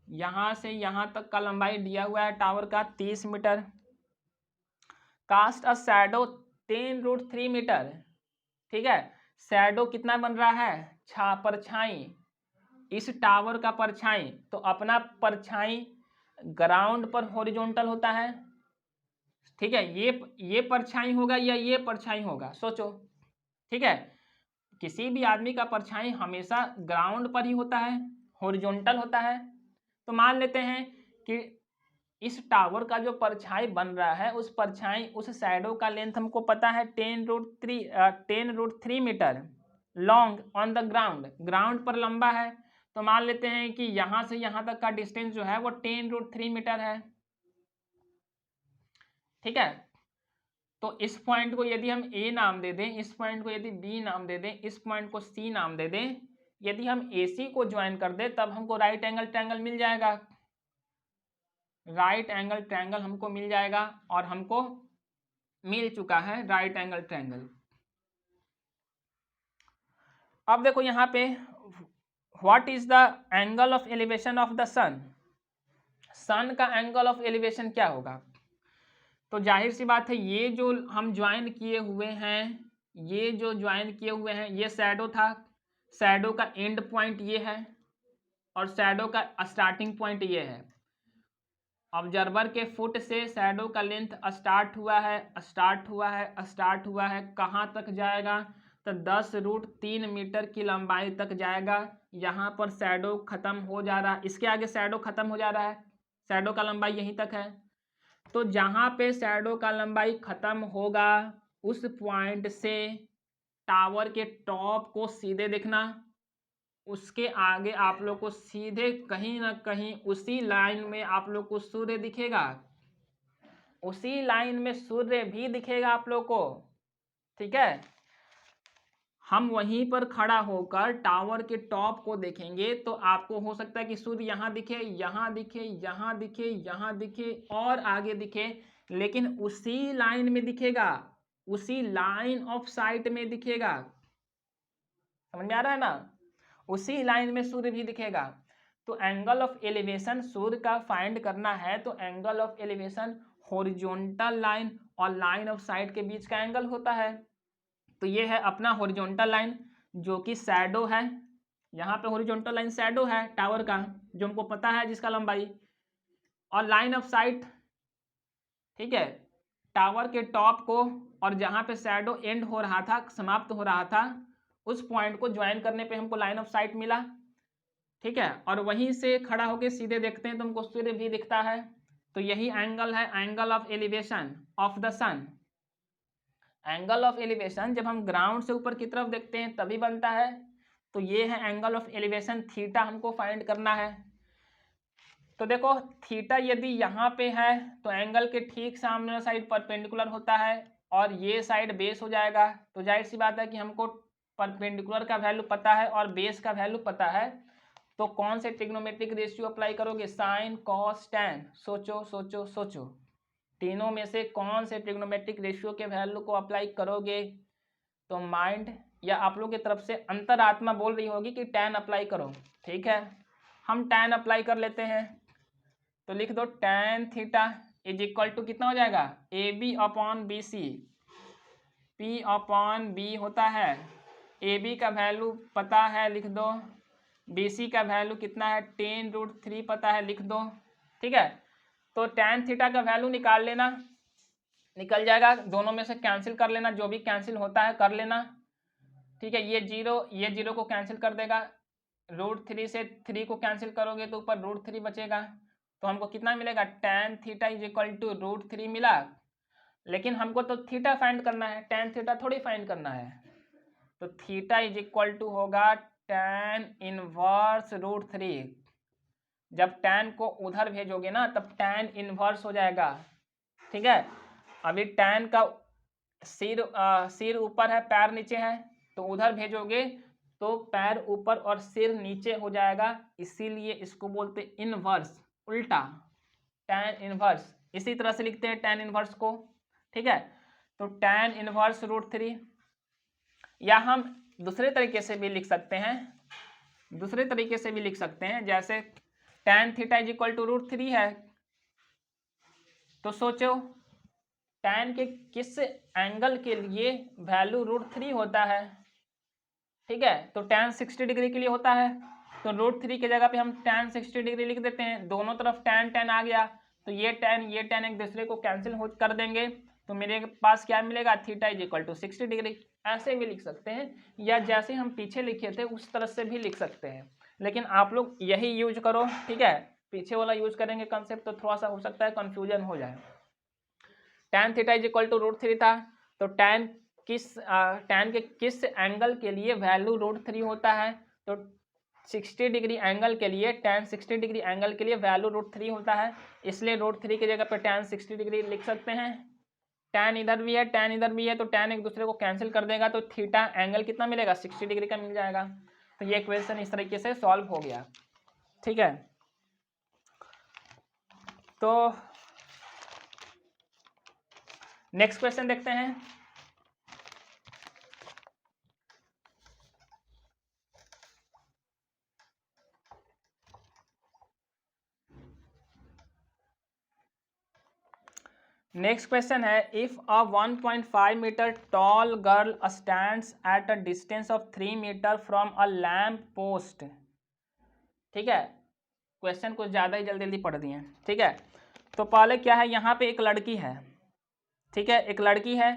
यहां से यहां तक का लंबाई दिया हुआ है टावर का 30 metre. Cast a shadow 10√3 metre, ठीक है। शैडो कितना बन रहा है, परछाई, इस टावर का परछाई। तो अपना परछाई ग्राउंड पर हॉरिजॉन्टल होता है, ठीक है। ये परछाई होगा या ये परछाई होगा, सोचो, ठीक है। किसी भी आदमी का परछाई हमेशा ग्राउंड पर ही होता है, हॉरिजॉन्टल होता है। तो मान लेते हैं कि इस टावर का जो परछाई बन रहा है, उस परछाई, उस शैडो का लेंथ हमको पता है 10√3 metre long on the ground, ground पर लंबा है। तो मान लेते हैं कि यहां से यहां तक का डिस्टेंस जो है वो 10√3 मीटर है, ठीक है। तो इस पॉइंट को यदि हम ए नाम दे दें, इस पॉइंट को यदि बी नाम दे दें, इस पॉइंट को सी नाम दे दें, यदि हम AC को ज्वाइन कर दें, तब हमको राइट एंगल ट्रायंगल मिल जाएगा, राइट एंगल ट्रायंगल हमको मिल जाएगा, और हमको मिल चुका है राइट एंगल ट्रायंगल। अब देखो यहाँ पे, what is the angle of elevation of the sun, sun का एंगल ऑफ एलिवेशन क्या होगा। तो जाहिर सी बात है ये जो हम ज्वाइन किए हुए हैं, ये जो ज्वाइन किए हुए हैं, ये शैडो था, शैडो का एंड पॉइंट ये है, और शैडो का स्टार्टिंग पॉइंट ये है। ऑब्जर्वर के फुट से शैडो का लेंथ स्टार्ट हुआ है, स्टार्ट हुआ है, स्टार्ट हुआ है, कहाँ तक जाएगा, तो 10√3 मीटर की लंबाई तक जाएगा। यहाँ पर शैडो खत्म हो जा रहा है, इसके आगे शैडो खत्म हो जा रहा है, शैडो का लंबाई यहीं तक है। तो जहाँ पे शैडो का लंबाई खत्म होगा, उस पॉइंट से टावर के टॉप को सीधे देखना, उसके आगे आप लोग को सीधे कहीं ना कहीं उसी लाइन में आप लोग को सूर्य दिखेगा, उसी लाइन में सूर्य भी दिखेगा आप लोग को, ठीक है। हम वहीं पर खड़ा होकर टावर के टॉप को देखेंगे, तो आपको हो सकता है कि सूर्य यहाँ दिखे, यहाँ दिखे, यहाँ दिखे, यहाँ दिखे, और आगे दिखे, लेकिन उसी लाइन में दिखेगा, उसी लाइन ऑफ साइट में दिखेगा, समझ में आ रहा है ना, उसी लाइन में सूर्य भी दिखेगा। तो एंगल ऑफ एलिवेशन सूर्य का फाइंड करना है, तो angle of elevation horizontal line और लाइन ऑफ साइट के बीच का एंगल होता है। तो ये है अपना हॉरिजॉन्टल लाइन जो कि शैडो है, यहाँ पे हॉरिजॉन्टल लाइन शैडो है टावर का, जो हमको पता है जिसका लंबाई, और लाइन ऑफ साइट, ठीक है, टावर के टॉप को, और जहाँ पे शैडो एंड हो रहा था, समाप्त हो रहा था, उस पॉइंट को ज्वाइन करने पे हमको लाइन ऑफ साइट मिला, ठीक है। और वहीं से खड़ा होकर सीधे देखते हैं तो हमको सूर्य भी दिखता है। तो यही एंगल है, angle of elevation of the sun. Angle of elevation जब हम ग्राउंड से ऊपर की तरफ देखते हैं तभी बनता है। तो ये है एंगल ऑफ एलिवेशन, थीटा हमको फाइंड करना है। तो देखो थीटा यदि यहाँ पे है तो एंगल के ठीक सामने साइड परपेंडिकुलर होता है, और ये साइड बेस हो जाएगा। तो जाहिर सी बात है कि हमको परपेंडिकुलर का वैल्यू पता है और बेस का वैल्यू पता है, तो कौन से ट्रिग्नोमेट्रिक रेशियो अप्लाई करोगे, साइन कॉस टैन, सोचो सोचो सोचो, तीनों में से कौन से ट्रिग्नोमेट्रिक रेशियो के वैल्यू को अप्लाई करोगे। तो माइंड या आप लोग की तरफ से अंतरात्मा बोल रही होगी कि टैन अप्लाई करो, ठीक है, हम टैन अप्लाई कर लेते हैं। तो लिख दो tan theta is equal to कितना हो जाएगा, A B upon B C, P upon B होता है, ए बी का वैल्यू पता है लिख दो, बी सी का वैल्यू कितना है 10√3 पता है लिख दो। ठीक है, तो tan थीटा का वैल्यू निकाल लेना, निकल जाएगा, दोनों में से कैंसिल कर लेना, जो भी कैंसिल होता है कर लेना। ठीक है, ये जीरो को कैंसिल कर देगा, √3 से 3 को कैंसिल करोगे तो ऊपर √3 बचेगा, तो हमको कितना मिलेगा tan theta is equal to √3 मिला। लेकिन हमको तो थीटा फाइंड करना है, tan थीटा थोड़ी फाइंड करना है, तो थीटा इज इक्वल टू होगा tan इनवर्स √3। जब tan को उधर भेजोगे ना तब tan इनवर्स हो जाएगा। ठीक है, अभी tan का सिर ऊपर है पैर नीचे है, तो उधर भेजोगे तो पैर ऊपर और सिर नीचे हो जाएगा, इसीलिए इसको बोलते इनवर्स, उल्टा tan इनवर्स। इसी तरह से लिखते हैं tan इनवर्स को। ठीक है, तो tan इनवर्स √3, या हम दूसरे तरीके से भी लिख सकते हैं, दूसरे तरीके से भी लिख सकते हैं, जैसे tan theta is equal to √3 है, तो सोचो tan के किस एंगल के लिए वैल्यू √3 होता है। ठीक है, तो tan 60 डिग्री के लिए होता है, तो √3 की जगह पे हम tan 60 डिग्री लिख देते हैं, दोनों तरफ tan आ गया, तो ये tan एक दूसरे को कैंसिल कर देंगे, तो मेरे पास क्या मिलेगा theta is equal to 60 degree. ऐसे भी लिख सकते हैं, या जैसे हम पीछे लिखे थे उस तरह से भी लिख सकते हैं, लेकिन आप लोग यही यूज करो। ठीक है, पीछे वाला यूज करेंगे कंसेप्ट तो थोड़ा सा हो सकता है कंफ्यूजन हो जाए। tan theta is equal to √3 था, तो tan के किस एंगल के लिए वैल्यू √3 होता है, तो 60 डिग्री एंगल के लिए, tan 60 डिग्री एंगल के लिए वैल्यू √3 होता है, इसलिए √3 की जगह पर tan 60 डिग्री लिख सकते हैं। tan इधर भी है, tan इधर भी है, तो tan एक दूसरे को कैंसिल कर देगा, तो थीटा एंगल कितना मिलेगा 60 डिग्री का मिल जाएगा। तो ये क्वेश्चन इस तरीके से सॉल्व हो गया। ठीक है, तो नेक्स्ट क्वेश्चन देखते हैं। नेक्स्ट क्वेश्चन है, if a 1.5 metre tall girl stands at a distance of 3 metre from a lamp post. ठीक है, क्वेश्चन कुछ ज़्यादा ही जल्दी जल्दी पढ़ दिए। ठीक है, तो पहले क्या है, यहाँ पे एक लड़की है। ठीक है, एक लड़की है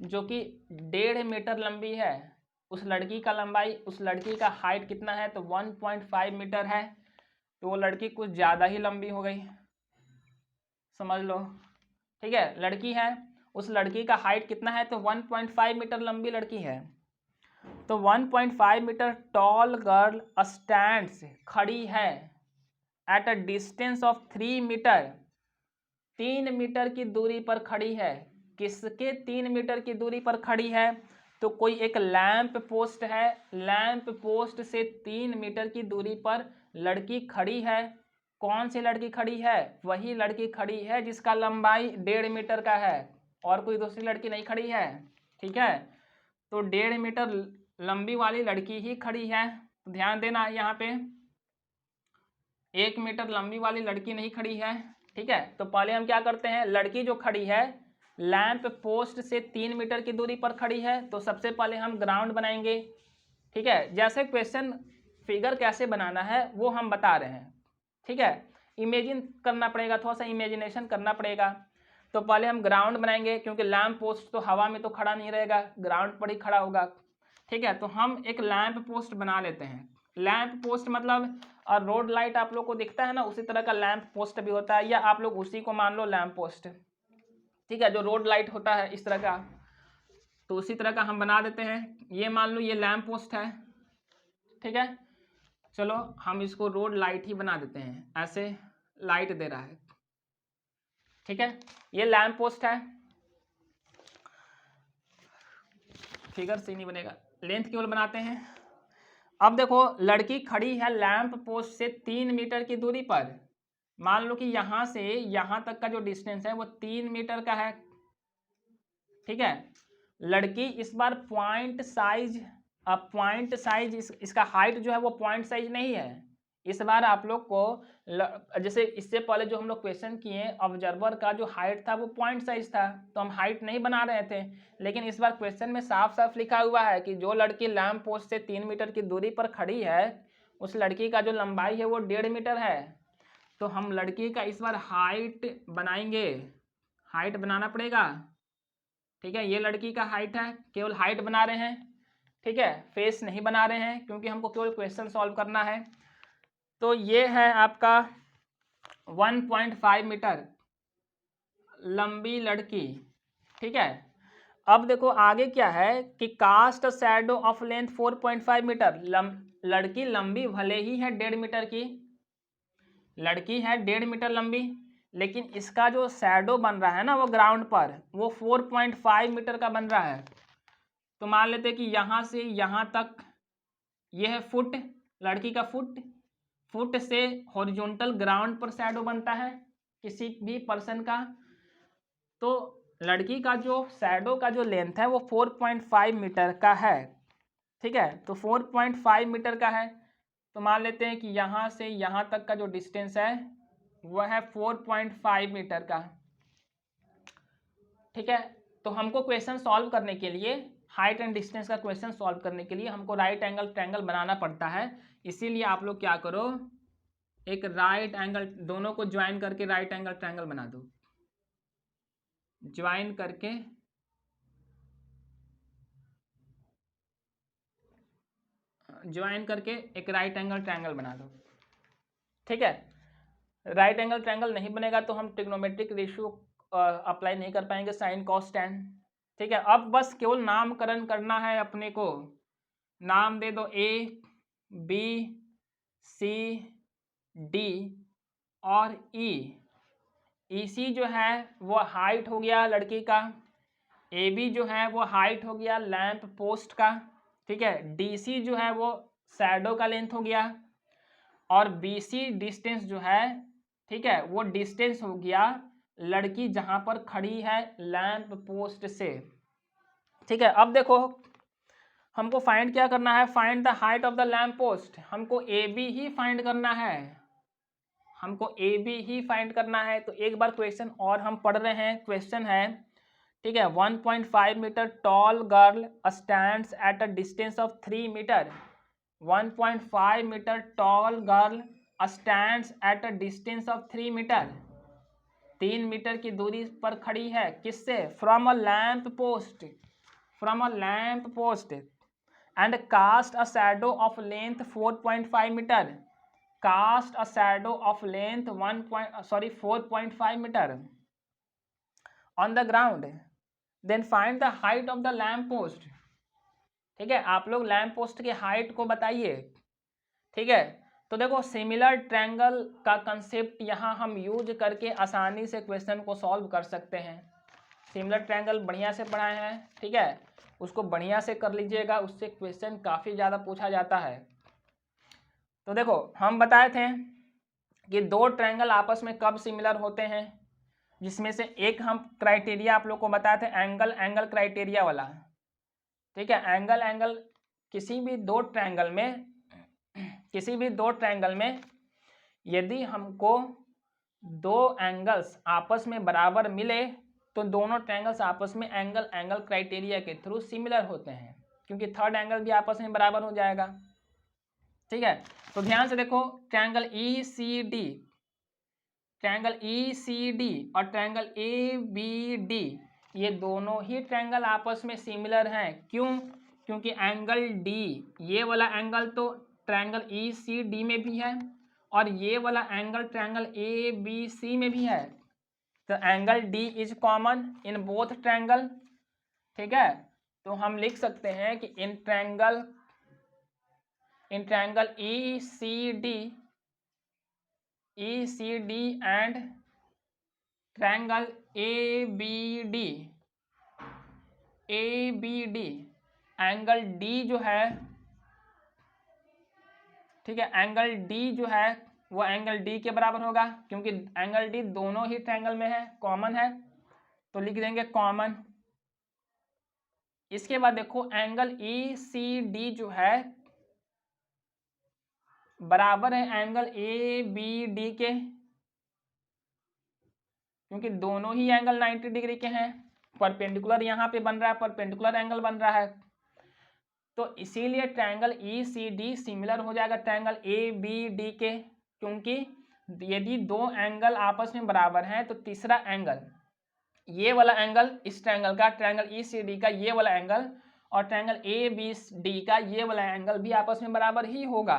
जो कि 1.5 मीटर लंबी है, उस लड़की का लंबाई, उस लड़की का हाइट कितना है, तो 1.5 मीटर है, तो वो लड़की कुछ ज़्यादा ही लंबी हो गई, समझ लो। ठीक है, लड़की है, उस लड़की का हाइट कितना है, तो 1.5 मीटर लंबी लड़की है, तो 1.5 मीटर टॉल गर्ल स्टैंड्स खड़ी है at a distance of 3 metre, 3 metre की दूरी पर खड़ी है। किसके 3 मीटर की दूरी पर खड़ी है, तो कोई एक लैंप पोस्ट है, लैंप पोस्ट से 3 मीटर की दूरी पर लड़की खड़ी है। कौन सी लड़की खड़ी है, वही लड़की खड़ी है जिसका लंबाई 1.5 मीटर का है, और कोई दूसरी लड़की नहीं खड़ी है। ठीक है, तो 1.5 मीटर लंबी वाली लड़की ही खड़ी है, ध्यान देना यहाँ पे 1 मीटर लंबी वाली लड़की नहीं खड़ी है। ठीक है, तो पहले हम क्या करते हैं, लड़की जो खड़ी है लैंप पोस्ट से 3 मीटर की दूरी पर खड़ी है, तो सबसे पहले हम ग्राउंड बनाएंगे। ठीक है, जैसे क्वेश्चन फिगर कैसे बनाना है वो हम बता रहे हैं। ठीक है, इमेजिन करना पड़ेगा, थोड़ा सा इमेजिनेशन करना पड़ेगा। तो पहले हम ग्राउंड बनाएंगे, क्योंकि लैंप पोस्ट तो हवा में तो खड़ा नहीं रहेगा, ग्राउंड पर ही खड़ा होगा। ठीक है, तो हम एक लैंप पोस्ट बना लेते हैं। लैंप पोस्ट मतलब और रोड लाइट आप लोग को दिखता है ना, उसी तरह का लैंप पोस्ट भी होता है, या आप लोग उसी को मान लो लैंप पोस्ट। ठीक है, जो रोड लाइट होता है इस तरह का, तो उसी तरह का हम बना देते हैं। ये मान लो ये लैंप पोस्ट है। ठीक है, चलो हम इसको रोड लाइट ही बना देते हैं, ऐसे लाइट दे रहा है। ठीक है, ये लैंप पोस्ट है, फिगर से नहीं बनेगा, लेंथ केवल बनाते हैं। अब देखो लड़की खड़ी है लैंप पोस्ट से 3 मीटर की दूरी पर, मान लो कि यहाँ से यहाँ तक का जो डिस्टेंस है वो 3 मीटर का है। ठीक है, लड़की इस बार पॉइंट साइज, अब पॉइंट साइज इसका हाइट जो है वो पॉइंट साइज नहीं है, इस बार आप लोग को जैसे इससे पहले जो हम लोग क्वेश्चन किए ऑब्जर्वर का जो हाइट था वो पॉइंट साइज था, तो हम हाइट नहीं बना रहे थे, लेकिन इस बार क्वेश्चन में साफ साफ लिखा हुआ है कि जो लड़की लैंप पोस्ट से 3 मीटर की दूरी पर खड़ी है उस लड़की का जो लंबाई है वो 1.5 मीटर है। तो हम लड़की का इस बार हाइट बनाएंगे, हाइट बनाना पड़ेगा। ठीक है, ये लड़की का हाइट है, केवल हाइट बना रहे हैं। ठीक है, फेस नहीं बना रहे हैं क्योंकि हमको केवल क्वेश्चन सॉल्व करना है। तो ये है आपका 1.5 मीटर लंबी लड़की। ठीक है, अब देखो आगे क्या है कि cast shadow of length 4.5 metre. लड़की लंबी भले ही है 1.5 मीटर की, लड़की है 1.5 मीटर लंबी, लेकिन इसका जो शैडो बन रहा है ना वो ग्राउंड पर वो 4.5 मीटर का बन रहा है। तो मान लेते हैं कि यहाँ से यहाँ तक ये है फुट, लड़की का फुट से हॉरिजॉन्टल ग्राउंड पर शैडो बनता है किसी भी पर्सन का। तो लड़की का जो शैडो का जो लेंथ है वो 4.5 मीटर का है। ठीक है, तो 4.5 मीटर का है, तो मान लेते हैं कि यहाँ से यहाँ तक का जो डिस्टेंस है वह है 4.5 मीटर का। ठीक है, तो हमको क्वेश्चन सॉल्व करने के लिए, हाइट एंड डिस्टेंस का क्वेश्चन सॉल्व करने के लिए हमको राइट एंगल ट्रायंगल बनाना पड़ता है। इसीलिए आप लोग क्या करो, एक राइट एंगल, दोनों को ज्वाइन करके राइट एंगल ट्रायंगल बना दो। ज्वाइन करके एक राइट एंगल ट्रायंगल बना दो। ठीक है, राइट एंगल ट्रायंगल नहीं बनेगा तो हम ट्रिग्नोमेट्रिक रेशियो अप्लाई नहीं कर पाएंगे, साइन कॉस टैन। ठीक है, अब बस केवल नामकरण करना है अपने को। नाम दे दो ए बी सी डी और ई। ई सी जो है वो हाइट हो गया लड़की का, ए बी जो है वो हाइट हो गया लैंप पोस्ट का। ठीक है, डी सी जो है वो शैडो का लेंथ हो गया, और बी सी डिस्टेंस जो है, ठीक है, वो डिस्टेंस हो गया लड़की जहां पर खड़ी है लैंप पोस्ट से। ठीक है, अब देखो हमको फाइंड क्या करना है, find the height of the lamp post. हमको ए बी ही फाइंड करना है, हमको ए बी ही फाइंड करना है। तो एक बार क्वेश्चन और हम पढ़ रहे हैं, क्वेश्चन है, ठीक है, 1.5 metre tall girl stands at a distance of 3 metre. 1.5 metre tall girl stands at a distance of 3 metre. 3 metre की दूरी पर खड़ी है, किससे, from a lamp post, from a lamp post, and cast a shadow of length 4.5 metre, cast a shadow of length 4.5 metre on the ground, then find the height of the lamp post. ठीक है, आप लोग lamp post की height को बताइए। ठीक है, तो देखो सिमिलर ट्रायंगल का कंसेप्ट यहाँ हम यूज करके आसानी से क्वेश्चन को सॉल्व कर सकते हैं। सिमिलर ट्रायंगल बढ़िया से पढ़ाए हैं, ठीक है, उसको बढ़िया से कर लीजिएगा, उससे क्वेश्चन काफ़ी ज़्यादा पूछा जाता है। तो देखो हम बताए थे कि दो ट्रायंगल आपस में कब सिमिलर होते हैं, जिसमें से एक हम क्राइटेरिया आप लोग को बताए थे एंगल क्राइटेरिया वाला। ठीक है, एंगल किसी भी दो ट्रायंगल में यदि हमको दो एंगल्स आपस में बराबर मिले तो दोनों ट्रायंगल्स आपस में एंगल क्राइटेरिया के थ्रू सिमिलर होते हैं, क्योंकि थर्ड एंगल भी आपस में बराबर हो जाएगा। ठीक है, तो ध्यान से देखो, ट्रायंगल ई सी डी और ट्रायंगल ए बी डी, ये दोनों ही ट्रायंगल आपस में सिमिलर हैं। क्यों? क्योंकि एंगल डी, ये वाला एंगल तो ट्रायंगल ई सी डी में भी है और ये वाला angle triangle A B C में भी है। तो angle D is common in both triangle. ठीक है, तो हम लिख सकते हैं कि in triangle E C D and triangle A B D, angle D जो है, ठीक है, एंगल डी जो है वो एंगल डी के बराबर होगा, क्योंकि एंगल डी दोनों ही ट्रायंगल में है, कॉमन है, तो लिख देंगे कॉमन। इसके बाद देखो एंगल ई सी डी जो है बराबर है एंगल ए बी डी के, क्योंकि दोनों ही एंगल 90 डिग्री के हैं। परपेंडिकुलर यहाँ पे बन रहा है, परपेंडिकुलर एंगल बन रहा है, तो इसीलिए triangle E C D similar हो जाएगा ट्रायंगल ए बी डी के, क्योंकि यदि दो एंगल आपस में बराबर हैं तो तीसरा एंगल, ये वाला एंगल इस ट्रायंगल का, ट्रायंगल ई सी डी का ये वाला एंगल और ट्रायंगल ए बी डी का ये वाला एंगल भी आपस में बराबर ही होगा।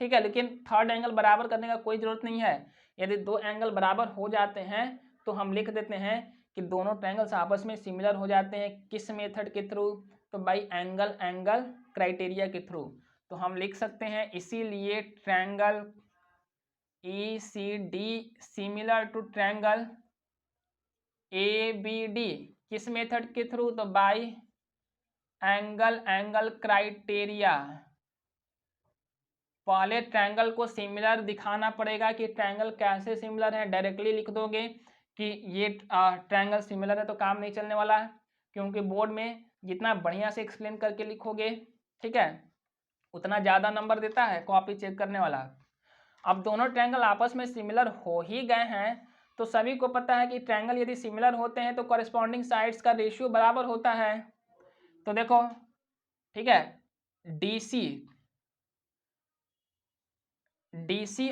ठीक है, लेकिन थर्ड एंगल बराबर करने का कोई जरूरत नहीं है। यदि दो एंगल बराबर हो जाते हैं तो हम लिख देते हैं कि दोनों ट्रायंगल्स आपस में सिमिलर हो जाते हैं। किस मेथड के थ्रू? तो बाई एंगल एंगल क्राइटेरिया के थ्रू। तो हम लिख सकते हैं इसीलिए triangle E C D similar to triangle A B D. किस मेथड के थ्रू? तो बाई एंगल एंगल क्राइटेरिया। पहले ट्रायंगल को सिमिलर दिखाना पड़ेगा कि ट्रायंगल कैसे सिमिलर है। डायरेक्टली लिख दोगे कि ये ट्रायंगल सिमिलर है तो काम नहीं चलने वाला है, क्योंकि बोर्ड में जितना बढ़िया से एक्सप्लेन करके लिखोगे, ठीक है, उतना ज़्यादा नंबर देता है कॉपी चेक करने वाला। अब दोनों ट्रायंगल आपस में सिमिलर हो ही गए हैं तो सभी को पता है कि ट्रायंगल यदि सिमिलर होते हैं तो कॉरेस्पॉन्डिंग साइड्स का रेशियो बराबर होता है। तो देखो, ठीक है, DC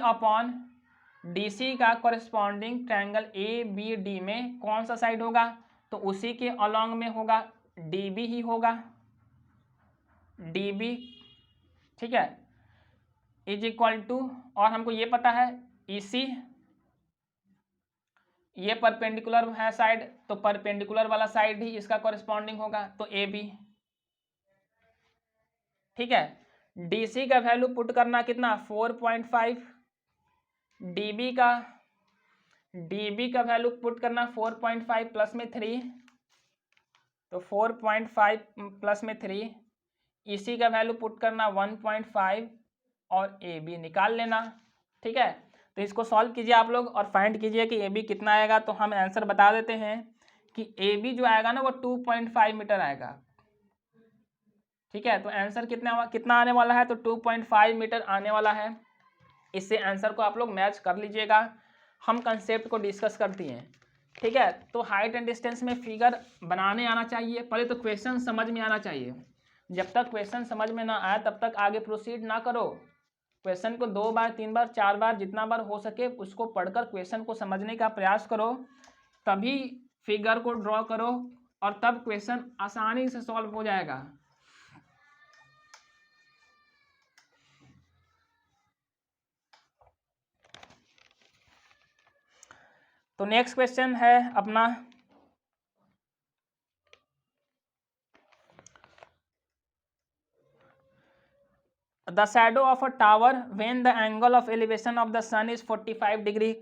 अपॉन DC का corresponding triangle A B D में कौन सा साइड होगा? तो उसी के अलॉन्ग में होगा, DB ही होगा, DB, ठीक है, इज इक्वल टू, और हमको ये पता है EC, ये परपेंडिकुलर है साइड, तो परपेंडिकुलर वाला साइड ही इसका कॉरेस्पॉन्डिंग होगा, तो AB, ठीक है। DC का वैल्यू पुट करना कितना? 4.5, DB का वैल्यू पुट करना 4.5 प्लस में 3, तो 4.5 प्लस में 3, EC का वैल्यू पुट करना 1.5 और AB निकाल लेना, ठीक है। तो इसको सॉल्व कीजिए आप लोग और फाइंड कीजिए कि AB कितना आएगा। तो हम आंसर बता देते हैं कि AB जो आएगा ना वो 2.5 मीटर आएगा, ठीक है। तो आंसर कितना आने वाला है? तो 2.5 मीटर आने वाला है। इससे आंसर को आप लोग मैच कर लीजिएगा। हम कंसेप्ट को डिस्कस करते हैं, ठीक है। तो हाइट एंड डिस्टेंस में फिगर बनाने आना चाहिए, पहले तो क्वेश्चन समझ में आना चाहिए। जब तक क्वेश्चन समझ में ना आए तब तक आगे प्रोसीड ना करो। क्वेश्चन को 2 बार 3 बार 4 बार जितना बार हो सके उसको पढ़कर क्वेश्चन को समझने का प्रयास करो, तभी फिगर को ड्रॉ करो और तब क्वेश्चन आसानी से सॉल्व हो जाएगा। तो नेक्स्ट क्वेश्चन है अपना, the shadow of a tower when the angle of elevation of the sun is 45 degree,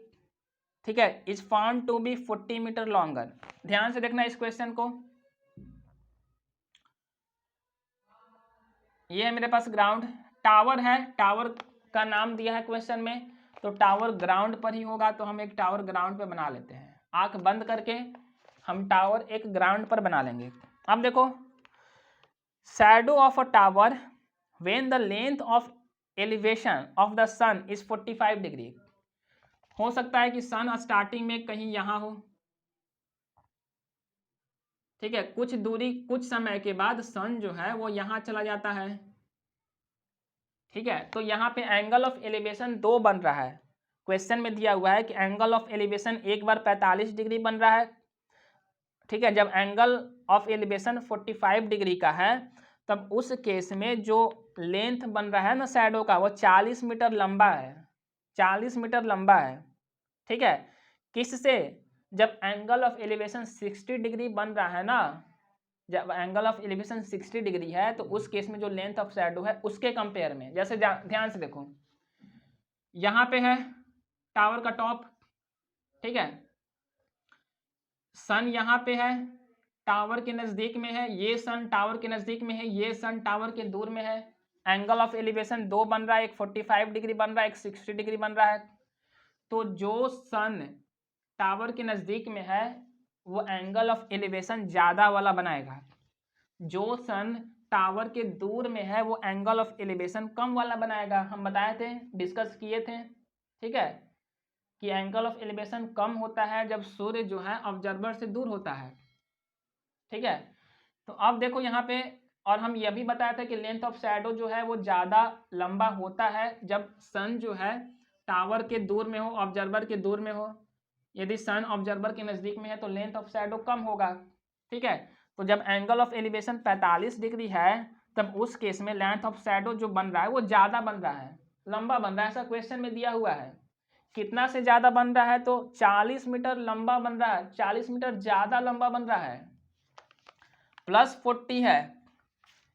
ठीक है, is found to be 40 metre longer. ध्यान से देखना इस क्वेश्चन को। ये है मेरे पास ग्राउंड, टावर है, टावर का नाम दिया है क्वेश्चन में, तो टावर ग्राउंड पर ही होगा, तो हम एक टावर ग्राउंड पे बना लेते हैं। आंख बंद करके हम टावर एक ग्राउंड पर बना लेंगे। अब देखो, shadow of a tower when the length of elevation of the sun is 45 degree. हो सकता है कि सन स्टार्टिंग में कहीं यहाँ हो, ठीक है, कुछ दूरी कुछ समय के बाद सन जो है वो यहाँ चला जाता है, ठीक है। तो यहाँ पे एंगल ऑफ एलिवेशन 2 बन रहा है। क्वेश्चन में दिया हुआ है कि एंगल ऑफ एलिवेशन एक बार 45 डिग्री बन रहा है, ठीक है। जब एंगल ऑफ एलिवेशन 45 डिग्री का है तब उस केस में जो लेंथ बन रहा है ना शैडो का वो 40 मीटर लंबा है, 40 मीटर लंबा है, ठीक है। किससे? जब एंगल ऑफ एलिवेशन 60 डिग्री बन रहा है ना, जब एंगल ऑफ एलिवेशन 60 डिग्री है तो उस केस में जो लेंथ ऑफ शैडो है उसके कंपेयर में, जैसे ध्यान से देखो, यहाँ पे है टावर का टॉप, ठीक है, सन यहाँ पे है, टावर के नज़दीक में है, ये सन टावर के नज़दीक में है, ये सन टावर के दूर में है। एंगल ऑफ एलिवेशन 2 बन रहा है, एक 45 डिग्री बन रहा है, एक 60 डिग्री बन रहा है। तो जो सन टावर के नज़दीक में है वो एंगल ऑफ एलिवेशन ज़्यादा वाला बनाएगा, जो सन टावर के दूर में है वो एंगल ऑफ एलिवेशन कम वाला बनाएगा। हम बताए थे, डिस्कस किए थे, ठीक है, कि एंगल ऑफ एलिवेशन कम होता है जब सूर्य जो है ऑब्जर्वर से दूर होता है, ठीक है। तो अब देखो यहाँ पे, और हम यह भी बताया था कि लेंथ ऑफ शैडो जो है वो ज़्यादा लंबा होता है जब सन जो है टावर के दूर में हो, ऑब्जर्वर के दूर में हो। यदि सन ऑब्जर्वर के नज़दीक में है तो लेंथ ऑफ शैडो कम होगा, ठीक है। तो जब एंगल ऑफ एलिवेशन 45 डिग्री है तब उस केस में लेंथ ऑफ शैडो जो बन रहा है वो ज़्यादा बन रहा है, लंबा बन रहा है, ऐसा क्वेश्चन में दिया हुआ है। कितना से ज़्यादा बन रहा है? तो 40 मीटर लंबा बन रहा है, 40 मीटर ज़्यादा लंबा बन रहा है। +40 है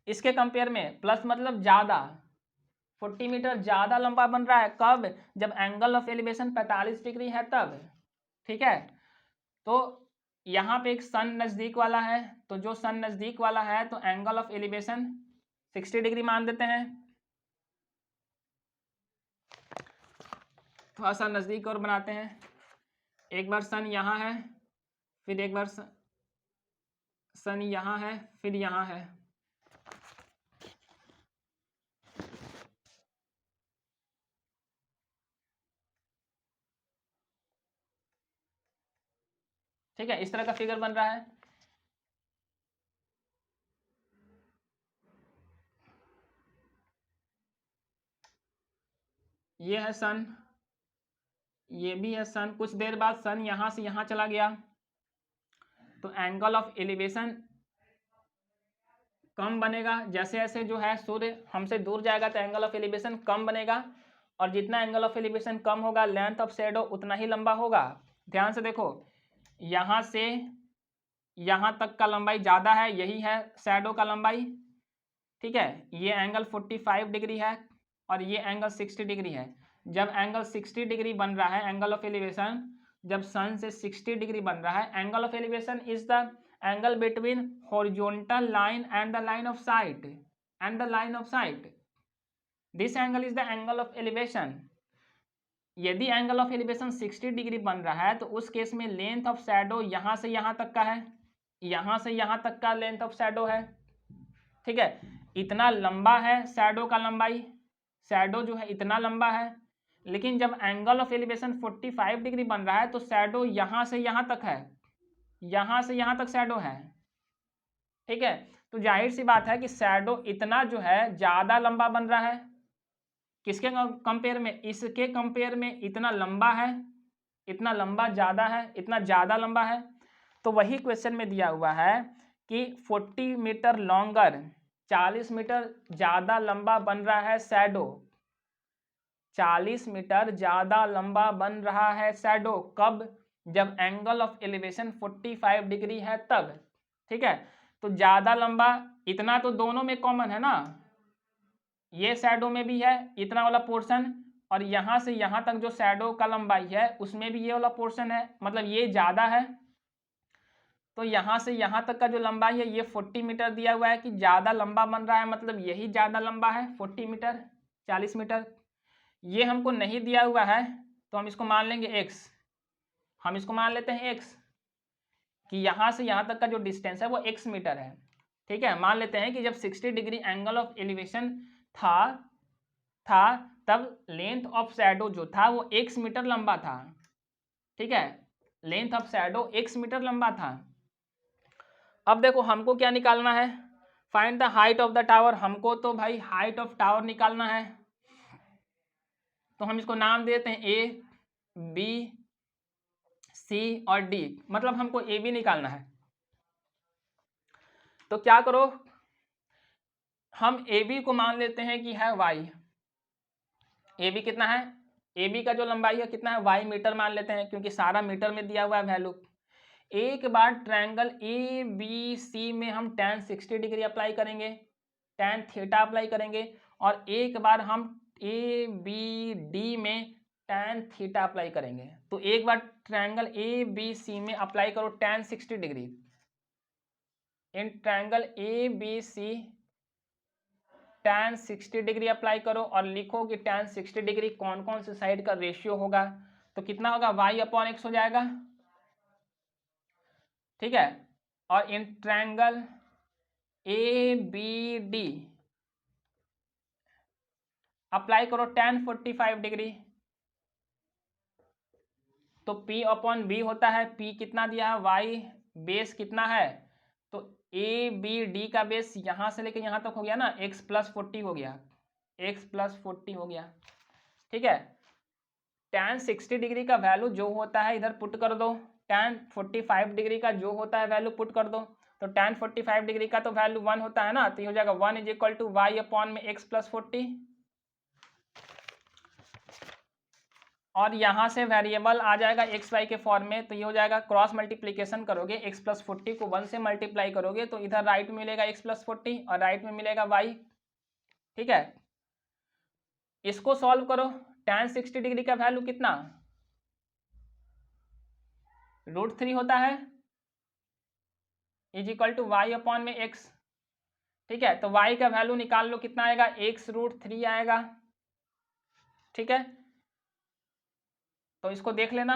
इसके कंपेयर में, प्लस मतलब ज़्यादा, 40 मीटर ज़्यादा लंबा बन रहा है। कब? जब एंगल ऑफ एलिवेशन 45 डिग्री है तब, ठीक है। तो यहाँ पे एक सन नज़दीक वाला है, तो जो सन नज़दीक वाला है तो एंगल ऑफ एलिवेशन 60 डिग्री मान देते हैं। थोड़ा सा नज़दीक और बनाते हैं। एक बार सन यहाँ है, फिर एक बार सन यहाँ है, फिर यहाँ है, ठीक है। इस तरह का फिगर बन रहा है। ये है सन, ये भी है सन। कुछ देर बाद सन यहाँ से यहाँ चला गया तो एंगल ऑफ एलिवेशन कम बनेगा। जैसे जैसे जो है सूर्य हमसे दूर जाएगा तो एंगल ऑफ एलिवेशन कम बनेगा, और जितना एंगल ऑफ एलिवेशन कम होगा लेंथ ऑफ शैडो उतना ही लंबा होगा। ध्यान से देखो, यहाँ से यहाँ तक का लंबाई ज़्यादा है, यही है शैडो का लंबाई, ठीक है। ये एंगल 45 डिग्री है और ये एंगल 60 डिग्री है। जब एंगल 60 डिग्री बन रहा है एंगल ऑफ एलिवेशन, जब सन से 60 डिग्री बन रहा है, angle of elevation is the angle between horizontal line and the line of site, and the line of site, this angle is the angle of elevation. यदि angle of elevation 60 degree बन रहा है तो उस case में length of shadow यहाँ से यहाँ तक का है, यहाँ से यहाँ तक का लेंथ ऑफ शैडो है, ठीक है। इतना लंबा है शैडो का लंबाई, शैडो जो है इतना लंबा है। लेकिन जब एंगल ऑफ एलिवेशन 45 डिग्री बन रहा है तो शैडो यहाँ से यहाँ तक है, यहाँ से यहाँ तक शैडो है, ठीक है। तो जाहिर सी बात है कि शैडो इतना जो है ज़्यादा लंबा बन रहा है। किसके कंपेयर में? इसके कंपेयर में इतना लंबा है, इतना लंबा ज़्यादा है, इतना ज़्यादा लंबा है। तो वही क्वेश्चन में दिया हुआ है कि 40 मीटर लॉन्गर, 40 मीटर ज़्यादा लंबा बन रहा है शैडो, 40 मीटर ज़्यादा लंबा बन रहा है शैडो। कब? जब एंगल ऑफ एलिवेशन 45 डिग्री है तब, ठीक है। तो ज़्यादा लंबा, इतना तो दोनों में कॉमन है ना, ये शैडो में भी है इतना वाला पोर्शन, और यहाँ से यहाँ तक जो शैडो का लंबाई है उसमें भी ये वाला पोर्शन है, मतलब ये ज़्यादा है। तो यहाँ से यहाँ तक का जो लंबाई है ये 40 मीटर दिया हुआ है कि ज़्यादा लंबा बन रहा है, मतलब यही ज़्यादा लंबा है 40 मीटर, 40 मीटर। ये हमको नहीं दिया हुआ है तो हम इसको मान लेंगे x, हम इसको मान लेते हैं x, कि यहाँ से यहाँ तक का जो डिस्टेंस है वो x मीटर है, ठीक है। मान लेते हैं कि जब 60 डिग्री एंगल ऑफ एलिवेशन था तब लेंथ ऑफ शैडो जो था वो x मीटर लंबा था, ठीक है। Length of shadow x metre लंबा था। अब देखो हमको क्या निकालना है? Find the height of the tower. हमको तो भाई हाइट ऑफ टावर निकालना है, तो हम इसको नाम देते हैं ए, बी, सी और डी, मतलब हमको ए बी निकालना है। तो क्या करो, हम ए बी को मान लेते हैं कि है y। ए बी कितना है? ए बी का जो लंबाई है कितना है? y मीटर मान लेते हैं क्योंकि सारा मीटर में दिया हुआ है वैल्यू। एक बार ट्रायंगल ए बी सी में हम tan 60 डिग्री अप्लाई करेंगे, tan थीटा अप्लाई करेंगे, और एक बार हम ए बी डी में tan थीटा अप्लाई करेंगे। तो एक बार ट्रायंगल ए बी सी में अप्लाई करो tan 60 degree, in triangle A B C tan 60 degree apply करो और लिखो कि tan 60 डिग्री कौन कौन से साइड का रेशियो होगा। तो कितना होगा? y/x हो जाएगा, ठीक है। और इन ट्रायंगल ABD अप्लाई करो tan 45 डिग्री, तो P अपॉन बी होता है, P कितना दिया है, y बेस कितना है, तो ABD का बेस यहाँ से लेके यहाँ तक हो गया ना, x प्लस 40 हो गया, x प्लस 40 हो गया। ठीक है, tan 60 डिग्री का वैल्यू जो होता है इधर पुट कर दो, tan 45 डिग्री का जो होता है वैल्यू पुट कर दो, तो tan 45 डिग्री का तो वैल्यू 1 होता है ना, तो ये हो जाएगा 1 is equal to y upon में x प्लस 40, और यहाँ से वेरिएबल आ जाएगा एक्स वाई के फॉर्म में, तो ये हो जाएगा क्रॉस मल्टीप्लीकेशन करोगे, x प्लस 40 को 1 से मल्टीप्लाई करोगे तो इधर राइट में मिलेगा x प्लस 40 और राइट में मिलेगा y। ठीक है, इसको सॉल्व करो, tan 60 डिग्री का वैल्यू कितना, √3 होता है, is equal to y upon में x। ठीक है, तो y का वैल्यू निकाल लो, कितना आएगा, x√3 आएगा। ठीक है, तो इसको देख लेना,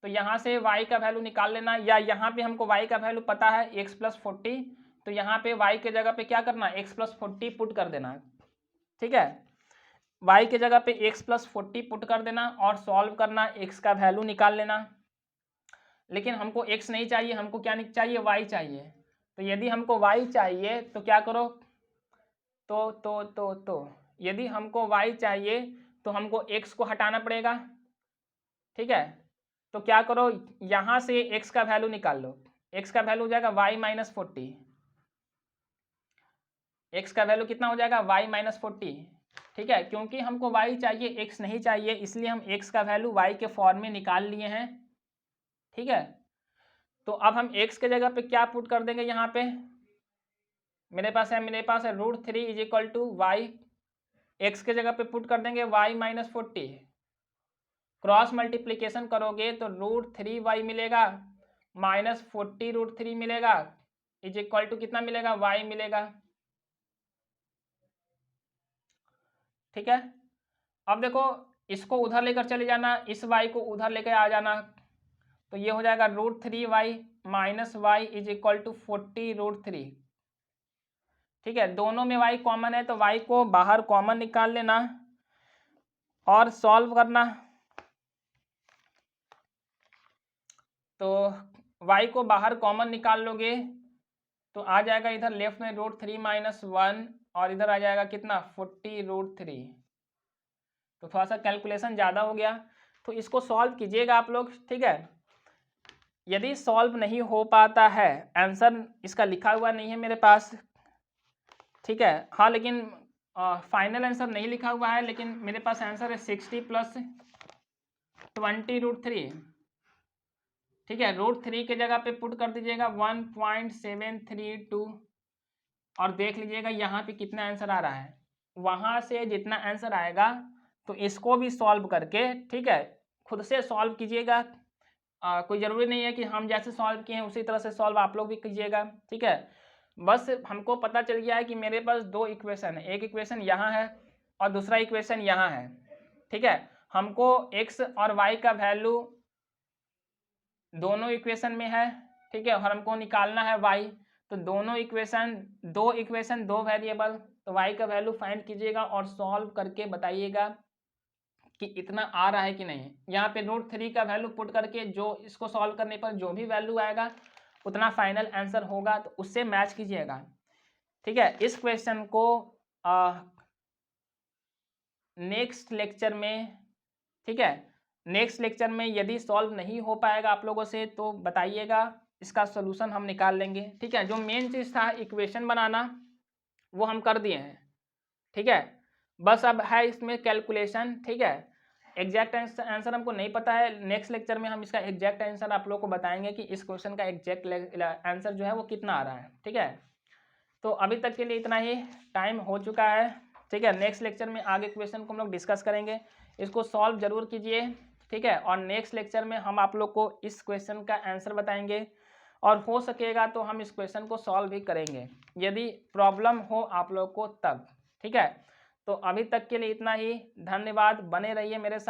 तो यहाँ से y का वैल्यू निकाल लेना, या यहाँ पे हमको y का वैल्यू पता है x प्लस 40, तो यहाँ पे y के जगह पे क्या करना, x प्लस 40 पुट कर देना। ठीक है, y के जगह पे x प्लस 40 पुट कर देना और सॉल्व करना, x का वैल्यू निकाल लेना। लेकिन हमको x नहीं चाहिए, हमको क्या चाहिए, y चाहिए। तो यदि हमको y चाहिए तो क्या करो, तो यदि हमको y चाहिए तो हमको x को हटाना पड़ेगा। ठीक है, तो क्या करो, यहाँ से x का वैल्यू निकाल लो, x का वैल्यू हो जाएगा y माइनस 40, x का वैल्यू कितना हो जाएगा, y माइनस 40। ठीक है, क्योंकि हमको y चाहिए, x नहीं चाहिए, इसलिए हम x का वैल्यू y के फॉर्म में निकाल लिए हैं। ठीक है, तो अब हम x के जगह पे क्या पुट कर देंगे, यहाँ पे मेरे पास है √3 is equal to y, x के जगह पे पुट कर देंगे y माइनस 40, क्रॉस मल्टीप्लीकेशन करोगे तो √3y मिलेगा माइनस 40 √3 मिलेगा, इज इक्वल टू कितना मिलेगा, y मिलेगा। ठीक है, अब देखो इसको उधर लेकर चले जाना, इस y को उधर लेकर आ जाना, तो ये हो जाएगा √3y minus y is equal to 40 √3। ठीक है, दोनों में y कॉमन है तो y को बाहर कॉमन निकाल लेना और सॉल्व करना, तो y को बाहर कॉमन निकाल लोगे तो आ जाएगा इधर लेफ्ट में √3 माइनस 1 और इधर आ जाएगा कितना, 40 √3। तो थोड़ा सा कैलकुलेशन ज़्यादा हो गया, तो इसको सॉल्व कीजिएगा आप लोग। ठीक है, यदि सॉल्व नहीं हो पाता है, आंसर इसका लिखा हुआ नहीं है मेरे पास। ठीक है, हाँ, लेकिन फाइनल आंसर नहीं लिखा हुआ है, लेकिन मेरे पास आंसर है 60 प्लस 20 √3। ठीक है, √3 के जगह पे पुट कर दीजिएगा 1.732 और देख लीजिएगा यहाँ पे कितना आंसर आ रहा है, वहाँ से जितना आंसर आएगा तो इसको भी सॉल्व करके, ठीक है, खुद से सॉल्व कीजिएगा। कोई ज़रूरी नहीं है कि हम जैसे सॉल्व किए हैं उसी तरह से सॉल्व आप लोग भी कीजिएगा। ठीक है, बस हमको पता चल गया है कि मेरे पास दो इक्वेशन है, एक इक्वेशन यहाँ है और दूसरा इक्वेशन यहाँ है। ठीक है, हमको x और y का वैल्यू दोनों इक्वेशन में है। ठीक है, और हमको निकालना है y, तो दोनों इक्वेशन दो वेरिएबल, तो y का वैल्यू फाइंड कीजिएगा और सॉल्व करके बताइएगा कि इतना आ रहा है कि नहीं। यहाँ पे √3 का वैल्यू पुट करके जो इसको सॉल्व करने पर जो भी वैल्यू आएगा उतना फाइनल आंसर होगा, तो उससे मैच कीजिएगा। ठीक है, इस क्वेश्चन को नेक्स्ट लेक्चर में, ठीक है, नेक्स्ट लेक्चर में यदि सॉल्व नहीं हो पाएगा आप लोगों से तो बताइएगा, इसका सॉल्यूशन हम निकाल लेंगे। ठीक है, जो मेन चीज़ था इक्वेशन बनाना वो हम कर दिए हैं। ठीक है, बस अब है इसमें कैलकुलेशन। ठीक है, एग्जैक्ट आंसर हमको नहीं पता है, नेक्स्ट लेक्चर में हम इसका एग्जैक्ट आंसर आप लोग को बताएंगे कि इस क्वेश्चन का एग्जैक्ट आंसर जो है वो कितना आ रहा है। ठीक है, तो अभी तक के लिए इतना ही, टाइम हो चुका है। ठीक है, नेक्स्ट लेक्चर में आगे क्वेश्चन को हम लोग डिस्कस करेंगे, इसको सॉल्व जरूर कीजिए। ठीक है, और नेक्स्ट लेक्चर में हम आप लोग को इस क्वेश्चन का आंसर बताएंगे और हो सकेगा तो हम इस क्वेश्चन को सॉल्व भी करेंगे यदि प्रॉब्लम हो आप लोग को तब। ठीक है, तो अभी तक के लिए इतना ही, धन्यवाद, बने रहिए मेरे साथ।